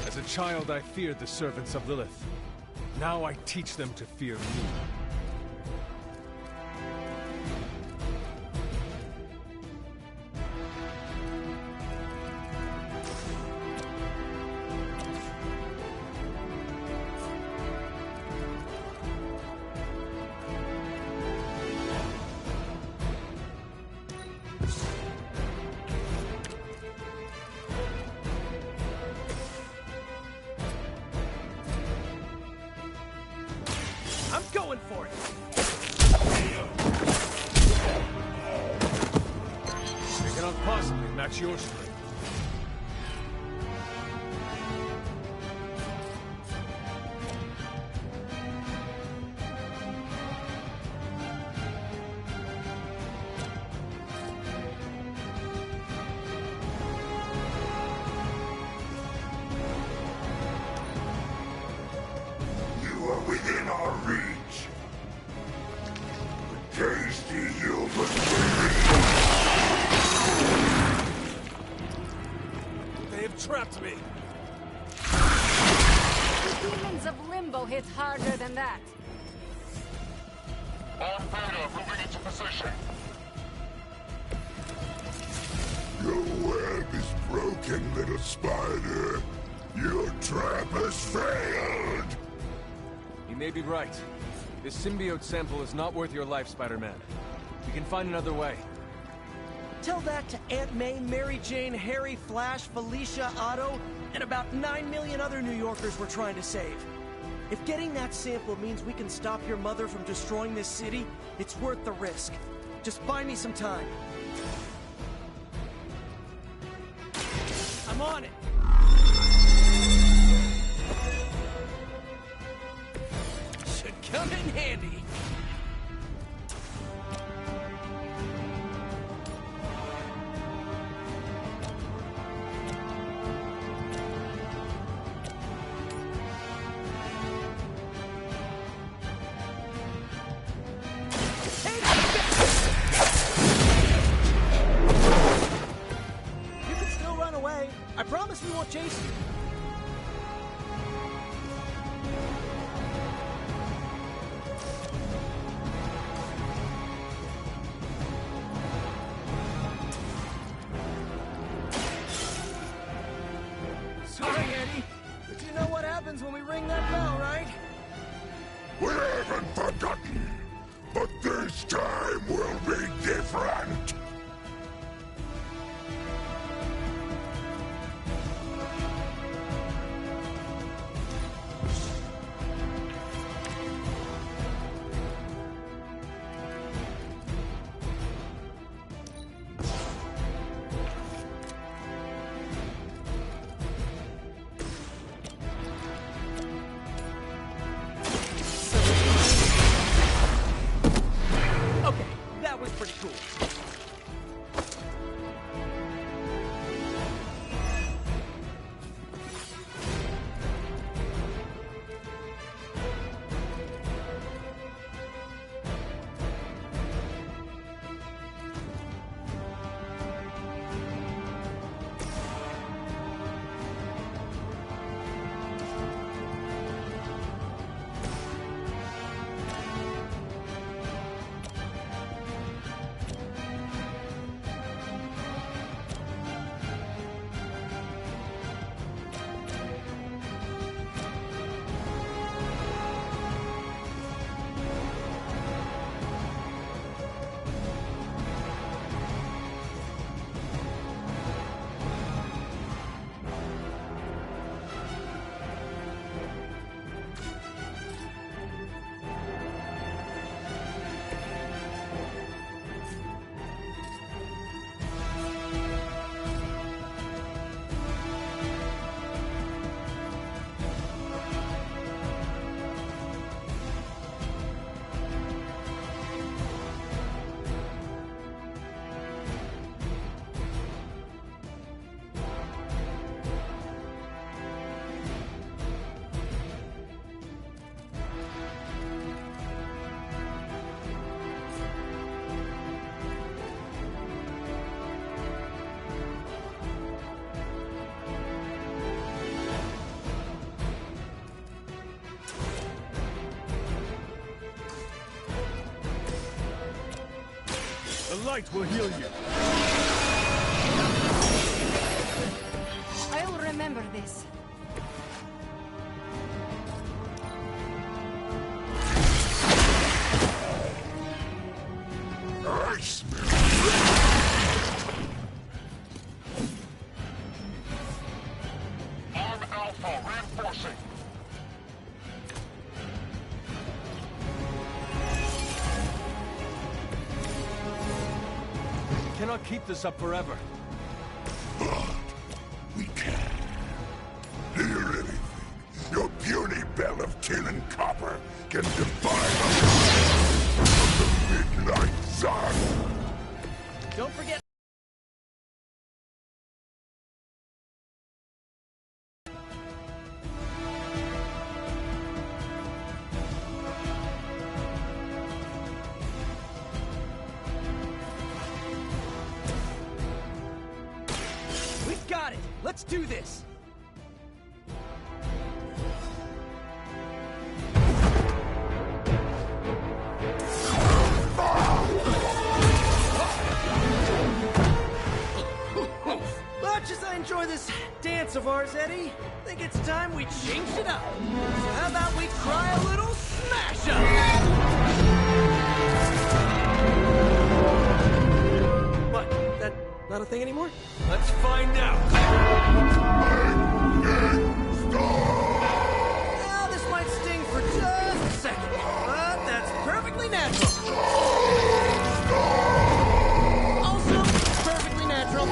As a child, I feared the servants of Lilith. Now I teach them to fear me. I'm going for it. They cannot possibly match your strength. You are within our reach. Tasty human They have trapped me. The demons of Limbo hit harder than that. On Beta, moving into position. Your web is broken, little spider. Your trap has failed. You may be right. This symbiote sample is not worth your life, Spider-Man. We can find another way. Tell that to Aunt May, Mary Jane, Harry, Flash, Felicia, Otto, and about 9 million other New Yorkers we're trying to save. If getting that sample means we can stop your mother from destroying this city, it's worth the risk. Just buy me some time. I'm on it. Should come in handy. I promise we won't chase you. Sorry, Eddie, but you know what happens when we ring that bell, right? We haven't forgotten, but this time will be different. Pretty cool. The light will heal you. I'll remember this. I smell Arm Alpha reinforcing. We cannot keep this up forever. But we can. Do you really think your puny bell of tin and copper can defy the light of the midnight sun? Don't forget. We've got it. Let's do this. Much as I enjoy this dance of ours, Eddie, I think it's time we changed it up. So how about we try a little smash up? What? That Not a thing anymore? Let's find out! Well, this might sting for just a second, but that's perfectly natural. Also, perfectly natural.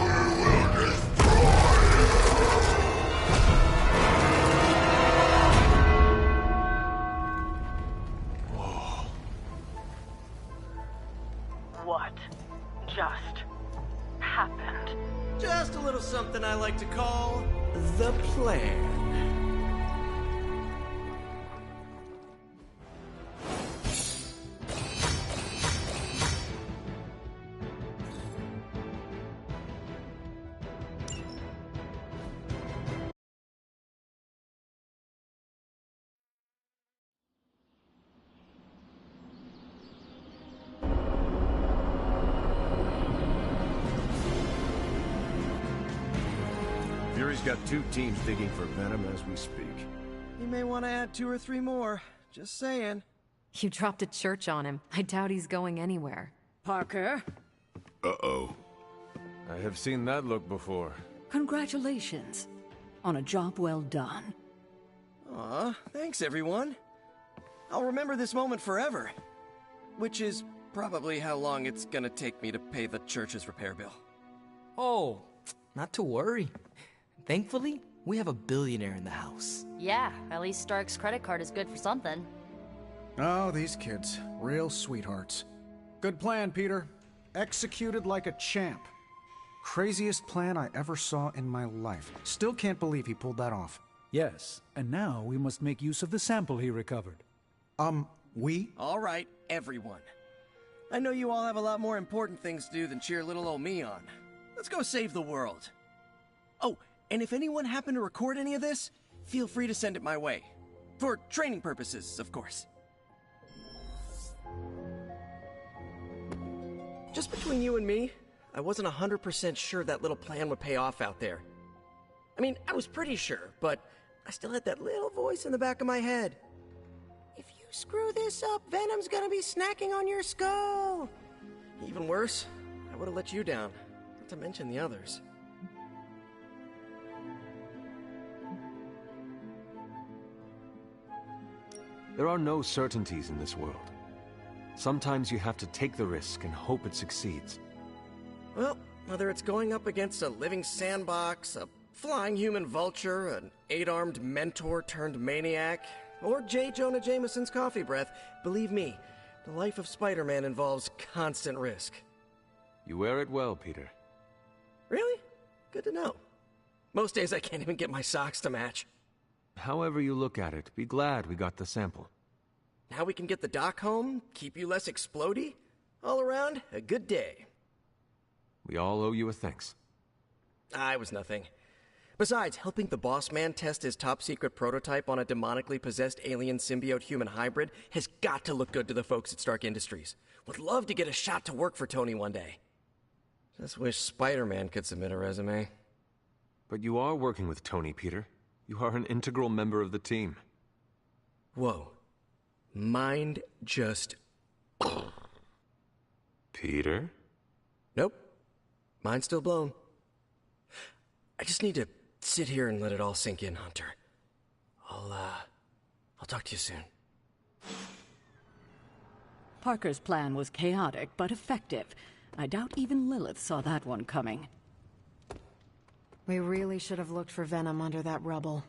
What just happened? Just a little something I like to call the plan. Fury's got 2 teams digging for Venom as we speak. You may want to add 2 or 3 more. Just saying. You dropped a church on him. I doubt he's going anywhere. Parker, Uh-oh. I have seen that look before. congratulations on a job well done. Aw, thanks everyone. I'll remember this moment forever. Which is probably how long it's gonna take me to pay the church's repair bill. Oh, not to worry. Thankfully, we have a billionaire in the house. Yeah, at least Stark's credit card is good for something. Oh, these kids. Real sweethearts. Good plan, Peter. Executed like a champ. Craziest plan I ever saw in my life. Still can't believe he pulled that off. Yes, and now we must make use of the sample he recovered. We? All right, everyone. I know you all have a lot more important things to do than cheer little old me on. Let's go save the world. Oh, and if anyone happened to record any of this, feel free to send it my way. For training purposes, of course. Just between you and me, I wasn't 100% sure that little plan would pay off out there. I mean, I was pretty sure, but I still had that little voice in the back of my head. If you screw this up, Venom's gonna be snacking on your skull. Even worse, I would have let you down, not to mention the others. There are no certainties in this world. Sometimes you have to take the risk and hope it succeeds. Well, whether it's going up against a living sandbox, a flying human vulture, an 8-armed mentor turned maniac, or J. Jonah Jameson's coffee breath, believe me, the life of Spider-Man involves constant risk. You wear it well, Peter. Really? Good to know. Most days I can't even get my socks to match. However you look at it, be glad we got the sample. Now we can get the doc home, keep you less explodey. All around, a good day. We all owe you a thanks. I was nothing. Besides, helping the boss man test his top-secret prototype on a demonically possessed alien symbiote-human hybrid has got to look good to the folks at Stark Industries. Would love to get a shot to work for Tony one day. Just wish Spider-Man could submit a resume. But you are working with Tony, Peter. You are an integral member of the team. Whoa. Mind just... Peter? Nope. Mind's still blown. I just need to sit here and let it all sink in, Hunter. I'll talk to you soon. Parker's plan was chaotic, but effective. I doubt even Lilith saw that one coming. We really should have looked for Venom under that rubble.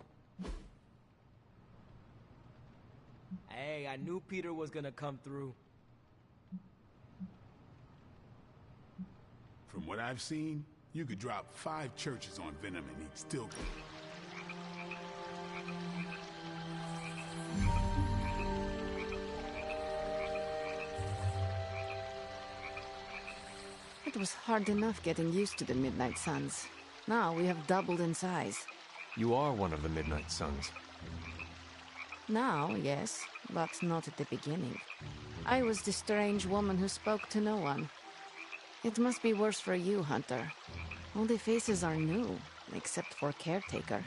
Hey, I knew Peter was gonna come through. From what I've seen, you could drop 5 churches on Venom and he'd still come. It was hard enough getting used to the Midnight Suns. Now we have doubled in size. You are one of the Midnight Suns. Now, yes, but not at the beginning. I was the strange woman who spoke to no one. It must be worse for you, Hunter. All the faces are new, except for Caretaker.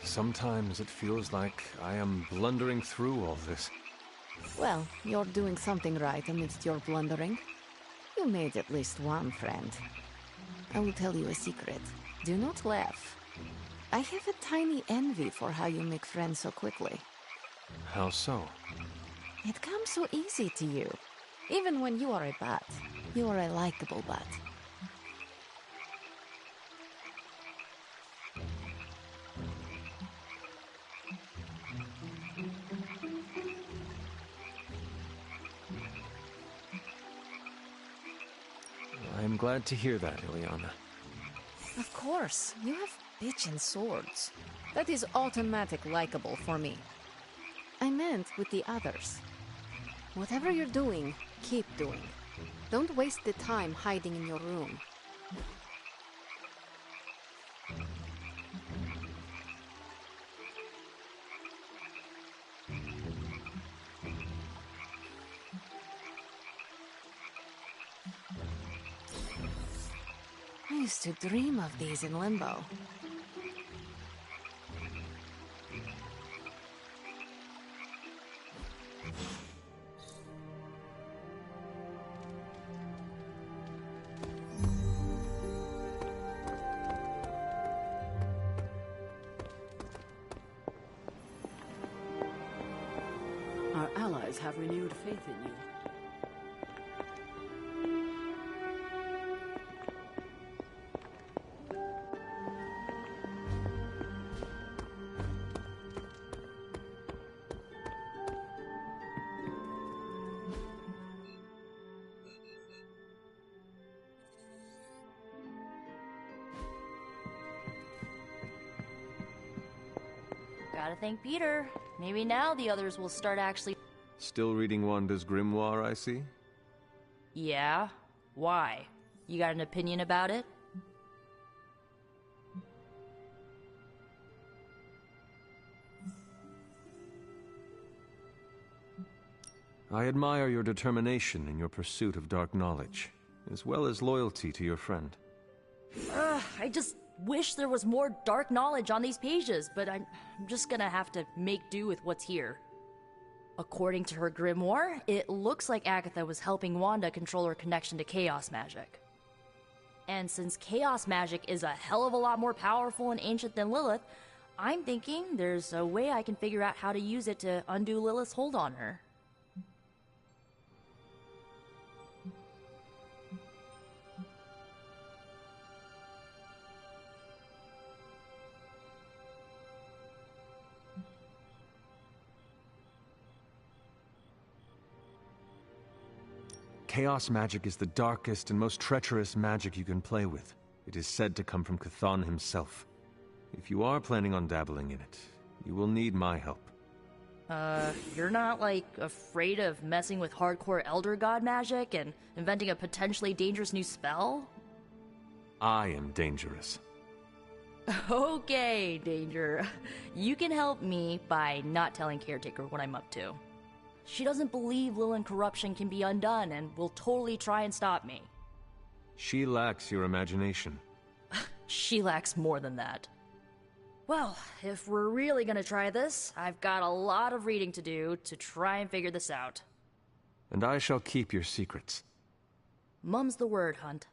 Sometimes it feels like I am blundering through all this. Well, you're doing something right amidst your blundering. You made at least one friend. I will tell you a secret. Do not laugh. I have a tiny envy for how you make friends so quickly. How so? It comes so easy to you. Even when you are a bat, you are a likable bat. I am glad to hear that, Ileana. Of course, you have bitchin' swords. That is automatic likable for me. I meant with the others. Whatever you're doing, keep doing. Don't waste the time hiding in your room. I used to dream of these in Limbo. Our allies have renewed faith in you. Gotta thank Peter. Maybe now the others will start actually... Still reading Wanda's grimoire, I see? Yeah? Why? You got an opinion about it? I admire your determination in your pursuit of dark knowledge, as well as loyalty to your friend. I just wish there was more dark knowledge on these pages, but I'm just gonna have to make do with what's here. According to her grimoire, it looks like Agatha was helping Wanda control her connection to chaos magic. And since chaos magic is a hell of a lot more powerful and ancient than Lilith, I'm thinking there's a way I can figure out how to use it to undo Lilith's hold on her. Chaos magic is the darkest and most treacherous magic you can play with. It is said to come from Chthon himself. If you are planning on dabbling in it, you will need my help. You're not, like, afraid of messing with hardcore Elder God magic and inventing a potentially dangerous new spell? I am dangerous. Okay, Danger. You can help me by not telling Caretaker what I'm up to. She doesn't believe Lilin corruption can be undone and will totally try and stop me. She lacks your imagination. She lacks more than that. Well, if we're really gonna try this, I've got a lot of reading to do to try and figure this out. And I shall keep your secrets. Mum's the word, Hunt.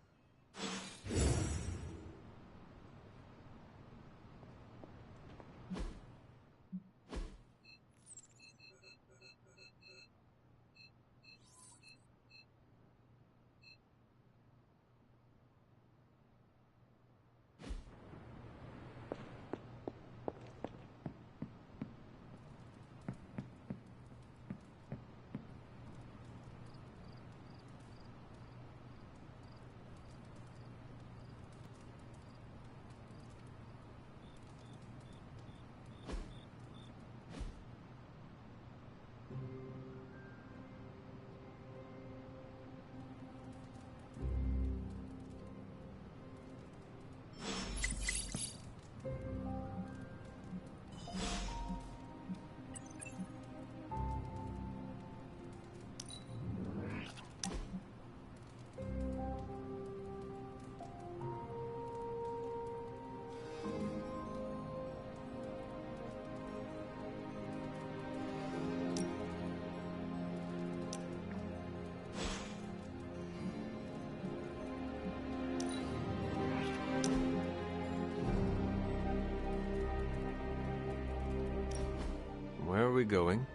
Where are we going?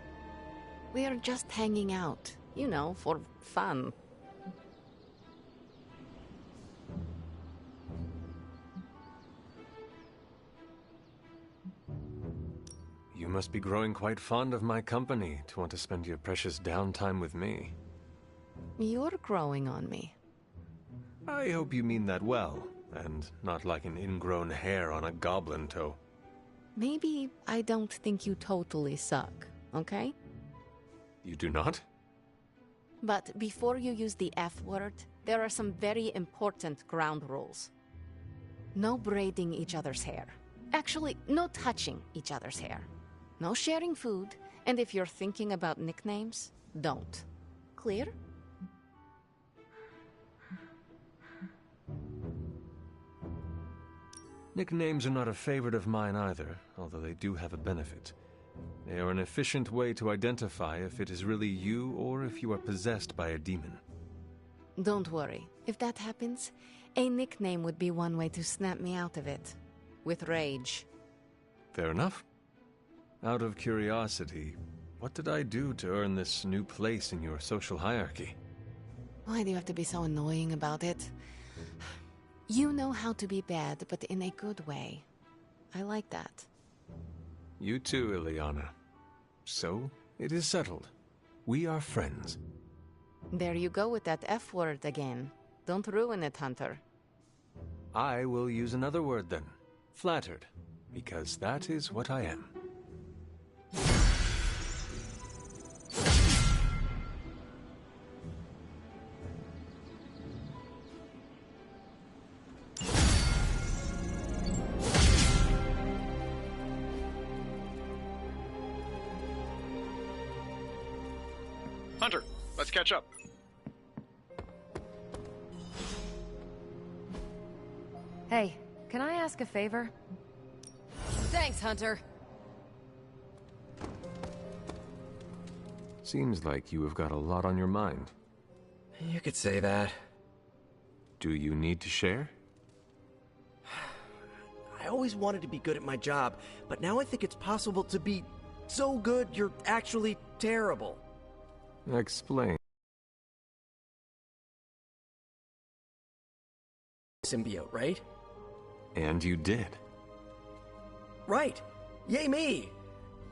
We are just hanging out. You know, for fun. You must be growing quite fond of my company to want to spend your precious downtime with me. You're growing on me. I hope you mean that well, and not like an ingrown hair on a goblin toe. Maybe I don't think you totally suck, okay? You do not? But before you use the F word, there are some very important ground rules. No braiding each other's hair. Actually, no touching each other's hair. No sharing food, and if you're thinking about nicknames, don't. Clear? Nicknames are not a favorite of mine either, although they do have a benefit. They are an efficient way to identify if it is really you or if you are possessed by a demon. Don't worry. If that happens, a nickname would be one way to snap me out of it. With rage. Fair enough. Out of curiosity, what did I do to earn this new place in your social hierarchy? Why do you have to be so annoying about it? You know how to be bad, but in a good way. I like that. You too, Ileana. So, it is settled. We are friends. There you go with that F word again. Don't ruin it, Hunter. I will use another word then. Flattered. Because that is what I am. Hunter, let's catch up. Hey, can I ask a favor? Thanks, Hunter. Seems like you have got a lot on your mind. You could say that. Do you need to share? I always wanted to be good at my job, but now I think it's possible to be so good you're actually terrible. Explain. Symbiote, right? And you did. Right. Yay me!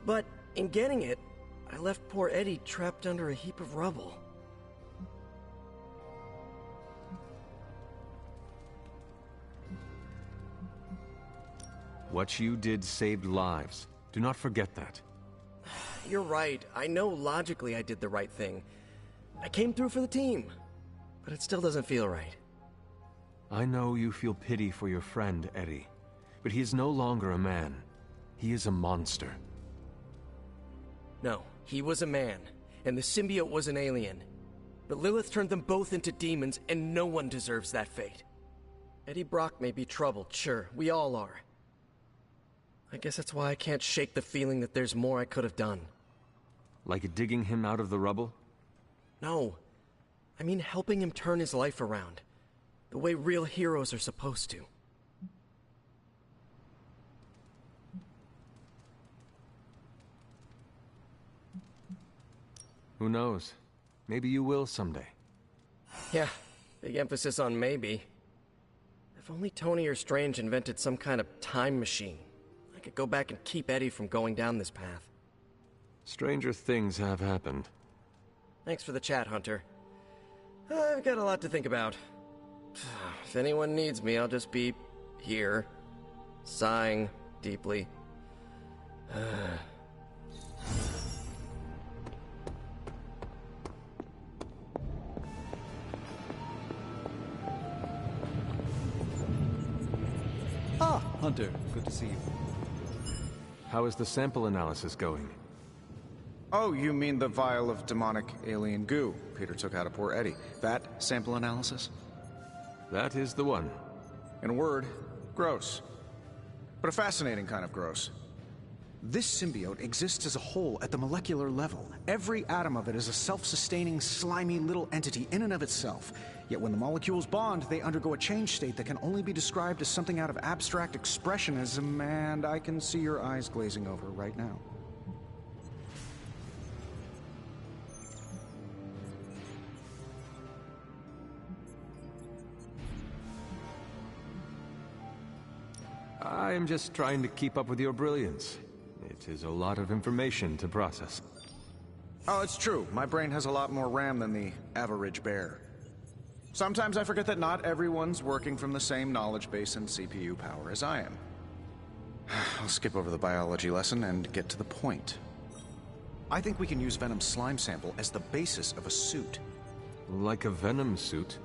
But in getting it, I left poor Eddie trapped under a heap of rubble. What you did saved lives. Do not forget that. You're right. I know logically I did the right thing. I came through for the team. But it still doesn't feel right. I know you feel pity for your friend, Eddie. But he is no longer a man. He is a monster. No, he was a man. And the symbiote was an alien. But Lilith turned them both into demons, and no one deserves that fate. Eddie Brock may be troubled, sure. We all are. I guess that's why I can't shake the feeling that there's more I could have done. Like digging him out of the rubble? No. I mean helping him turn his life around. The way real heroes are supposed to. Who knows? Maybe you will someday. Yeah, big emphasis on maybe. If only Tony or Strange invented some kind of time machine. I could go back and keep Eddie from going down this path. Stranger things have happened. Thanks for the chat, Hunter. I've got a lot to think about. If anyone needs me, I'll just be here, sighing deeply. Ah, Hunter, good to see you. How is the sample analysis going? Oh, you mean the vial of demonic alien goo Peter took out of poor Eddie. That sample analysis? That is the one. In a word, gross. But a fascinating kind of gross. This symbiote exists as a whole at the molecular level. Every atom of it is a self-sustaining, slimy little entity in and of itself. Yet when the molecules bond, they undergo a change state that can only be described as something out of abstract expressionism, and I can see your eyes glazing over right now. I am just trying to keep up with your brilliance. It is a lot of information to process. Oh, it's true. My brain has a lot more RAM than the average bear. Sometimes I forget that not everyone's working from the same knowledge base and CPU power as I am. I'll skip over the biology lesson and get to the point. I think we can use Venom's slime sample as the basis of a suit. Like a Venom suit?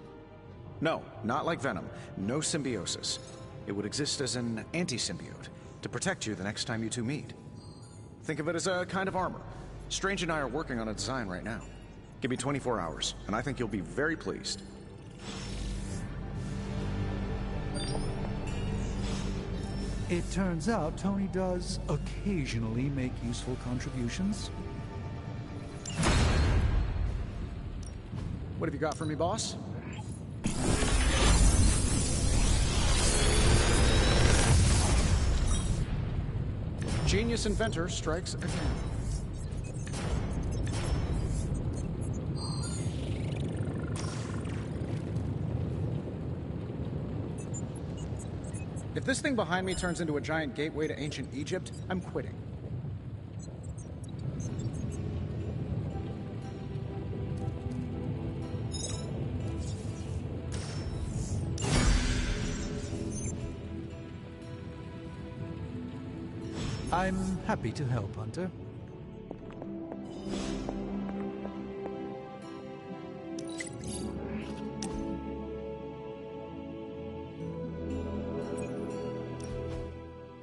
No, not like Venom. No symbiosis. It would exist as an anti-symbiote, to protect you the next time you two meet. Think of it as a kind of armor. Strange and I are working on a design right now. Give me 24 hours, and I think you'll be very pleased. It turns out Tony does occasionally make useful contributions. What have you got for me, boss? Genius inventor strikes again. If this thing behind me turns into a giant gateway to ancient Egypt, I'm quitting. I'm happy to help, Hunter.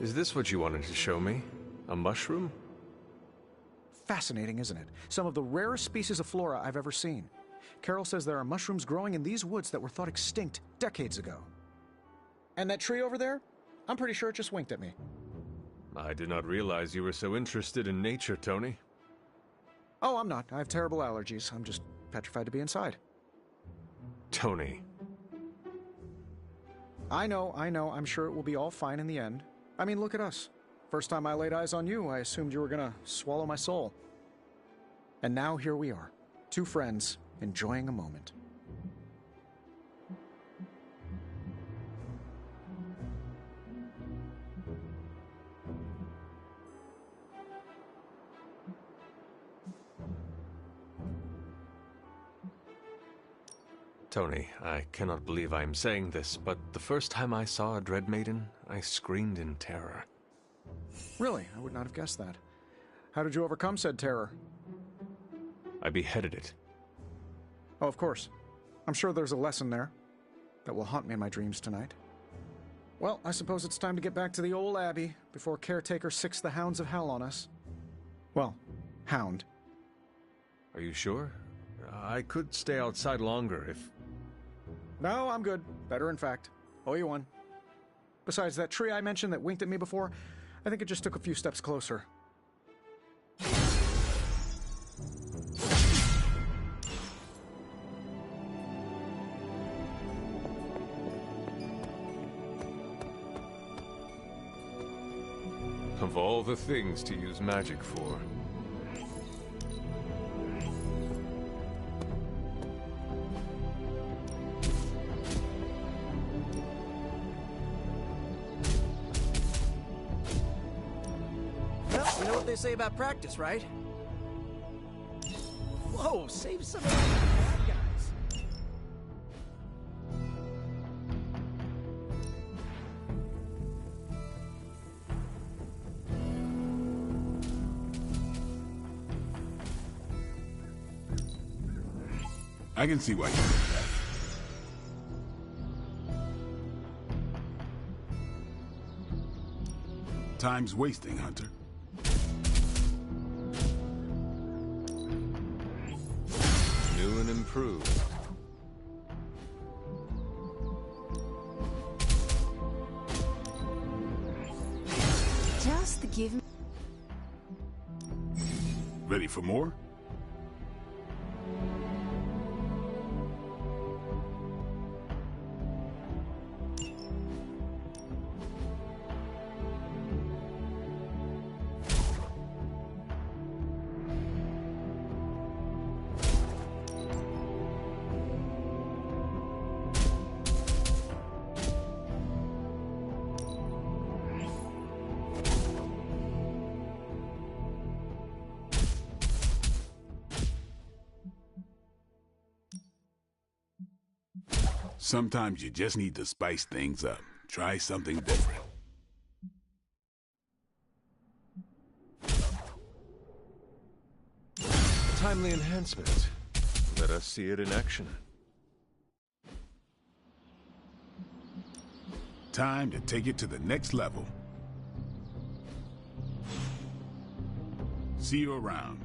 Is this what you wanted to show me? A mushroom? Fascinating, isn't it? Some of the rarest species of flora I've ever seen. Carol says there are mushrooms growing in these woods that were thought extinct decades ago. And that tree over there? I'm pretty sure it just winked at me. I did not realize you were so interested in nature, Tony. Oh, I'm not. I have terrible allergies. I'm just petrified to be inside. Tony. I know. I'm sure it will be all fine in the end. I mean, look at us. First time I laid eyes on you, I assumed you were gonna swallow my soul. And now here we are. Two friends, enjoying a moment. Tony, I cannot believe I am saying this, but the first time I saw a Dread Maiden, I screamed in terror. Really? I would not have guessed that. How did you overcome said terror? I beheaded it. Oh, of course. I'm sure there's a lesson there that will haunt me in my dreams tonight. Well, I suppose it's time to get back to the old Abbey before Caretaker sicks the hounds of hell on us. Well, hound. Are you sure? I could stay outside longer if... No, I'm good. Better, in fact. Owe you one. Besides, that tree I mentioned that winked at me before, I think it just took a few steps closer. Of all the things to use magic for. Well, you know what they say about practice, right? Whoa, save some of the bad guys. I can see why you did that. Time's wasting, Hunter. New and improved. Just give me... Ready for more? Sometimes you just need to spice things up. Try something different. A timely enhancement. Let us see it in action. Time to take it to the next level. See you around.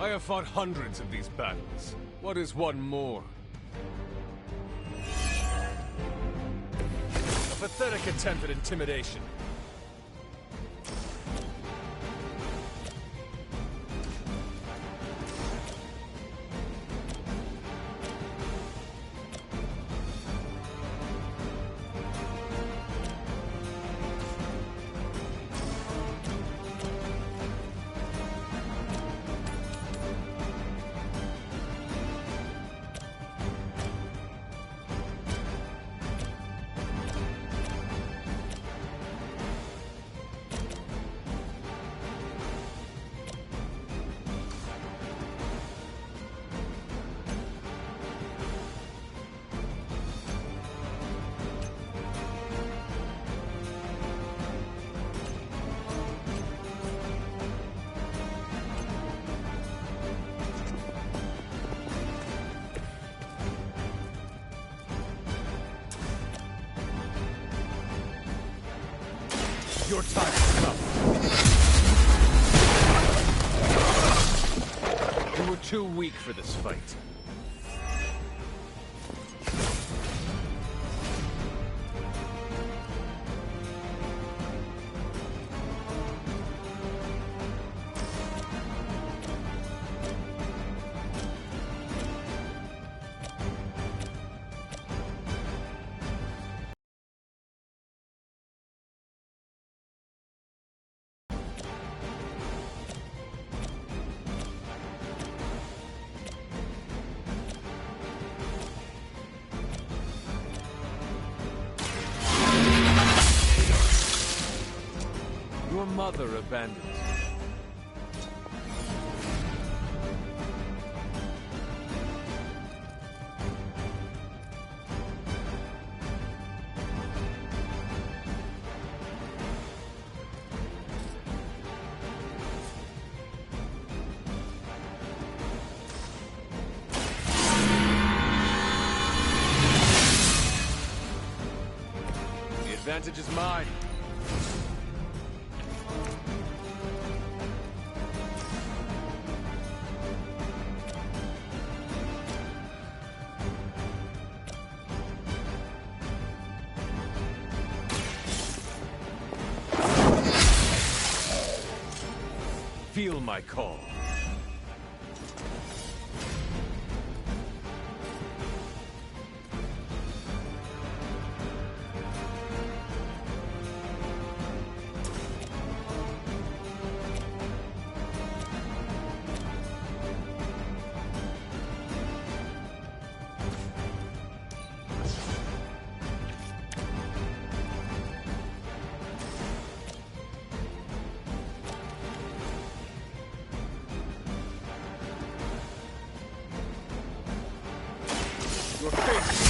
I have fought hundreds of these battles. What is one more? A pathetic attempt at intimidation. Your time has come. You were too weak for this fight. Your mother abandoned you. The advantage is mine. Feel my call. Your face.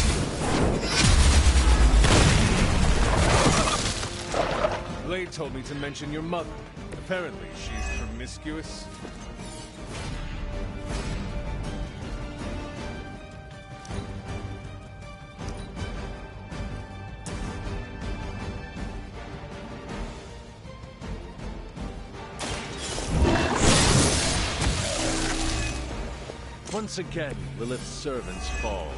Blade told me to mention your mother. Apparently, she's promiscuous. Once again, Lilith's servants fall.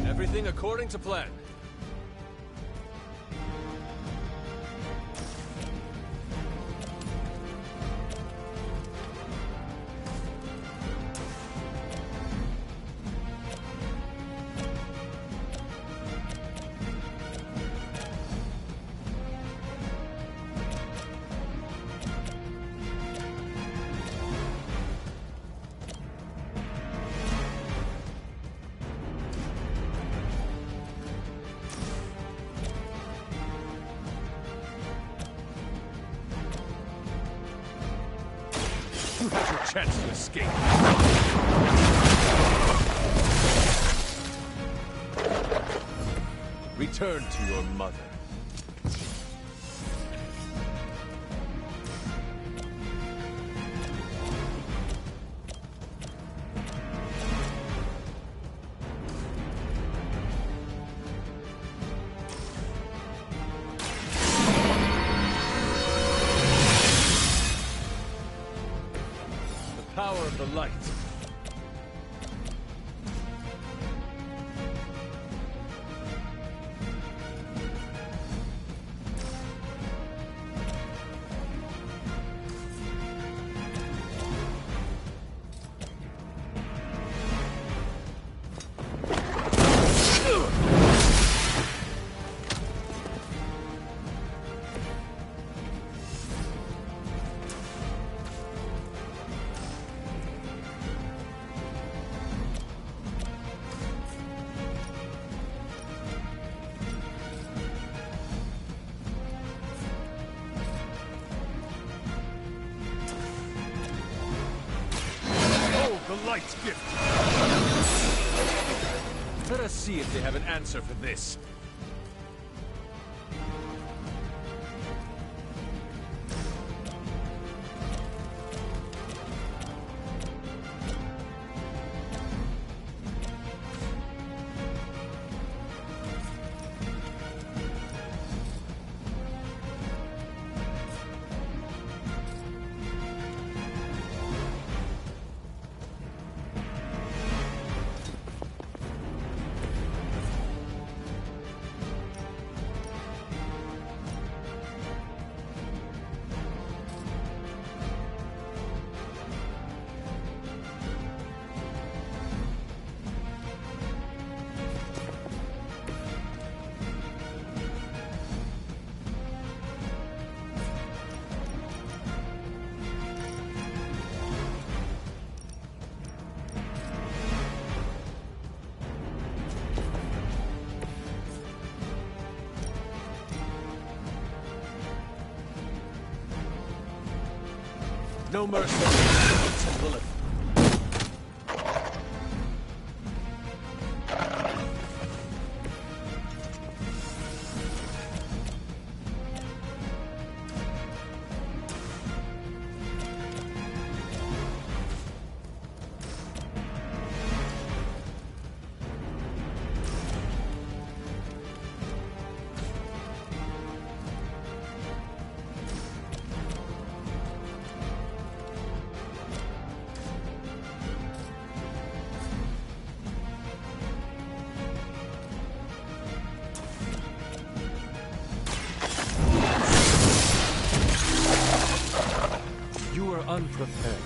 Everything according to plan. You had your chance to escape. Return to your mother. Power of the light. The light's gift. Let us see if they have an answer for this. No mercy. It's Lilith. Unprepared.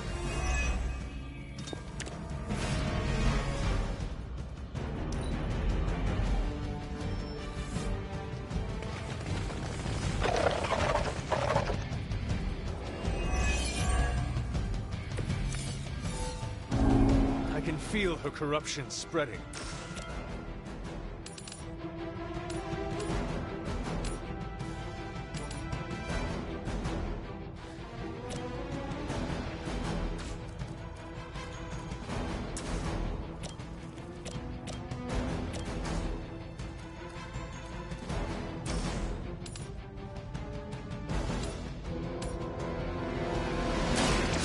I can feel her corruption spreading.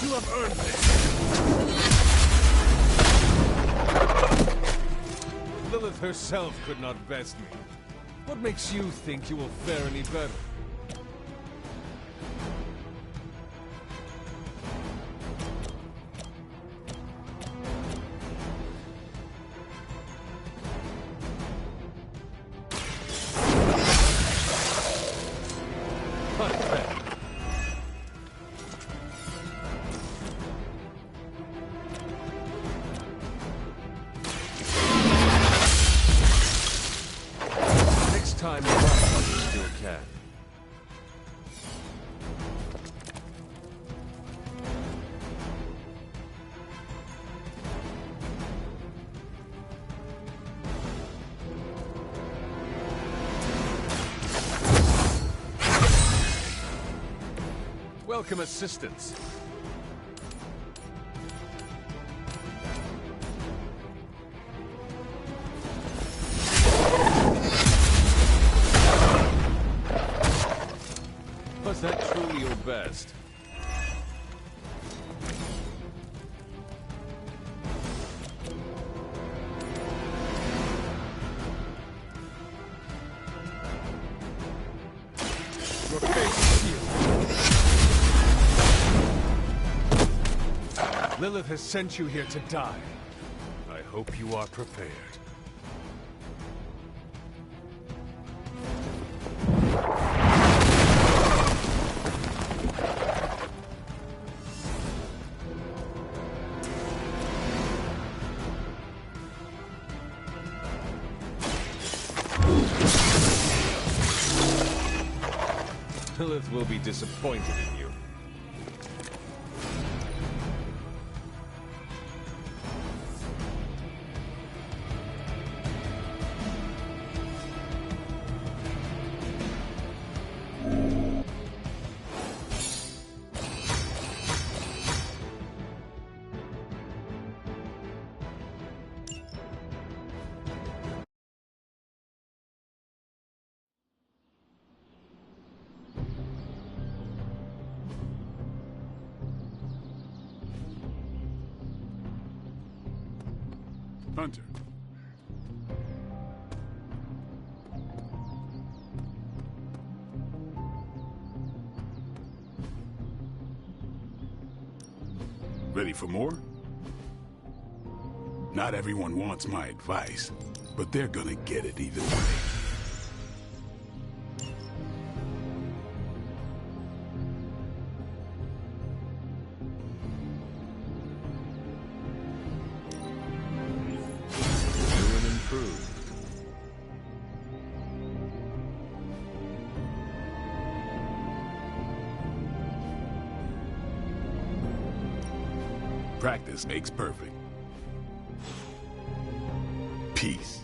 You have earned this. Lilith herself could not best me. What makes you think you will fare any better? Time you still can. Welcome assistance. Was that truly your best? Your face is sealed. Lilith has sent you here to die. I hope you are prepared. Lilith will be disappointed in you. Hunter. Ready for more? Not everyone wants my advice, but they're gonna get it either way. New and improved. Practice makes perfect. Peace.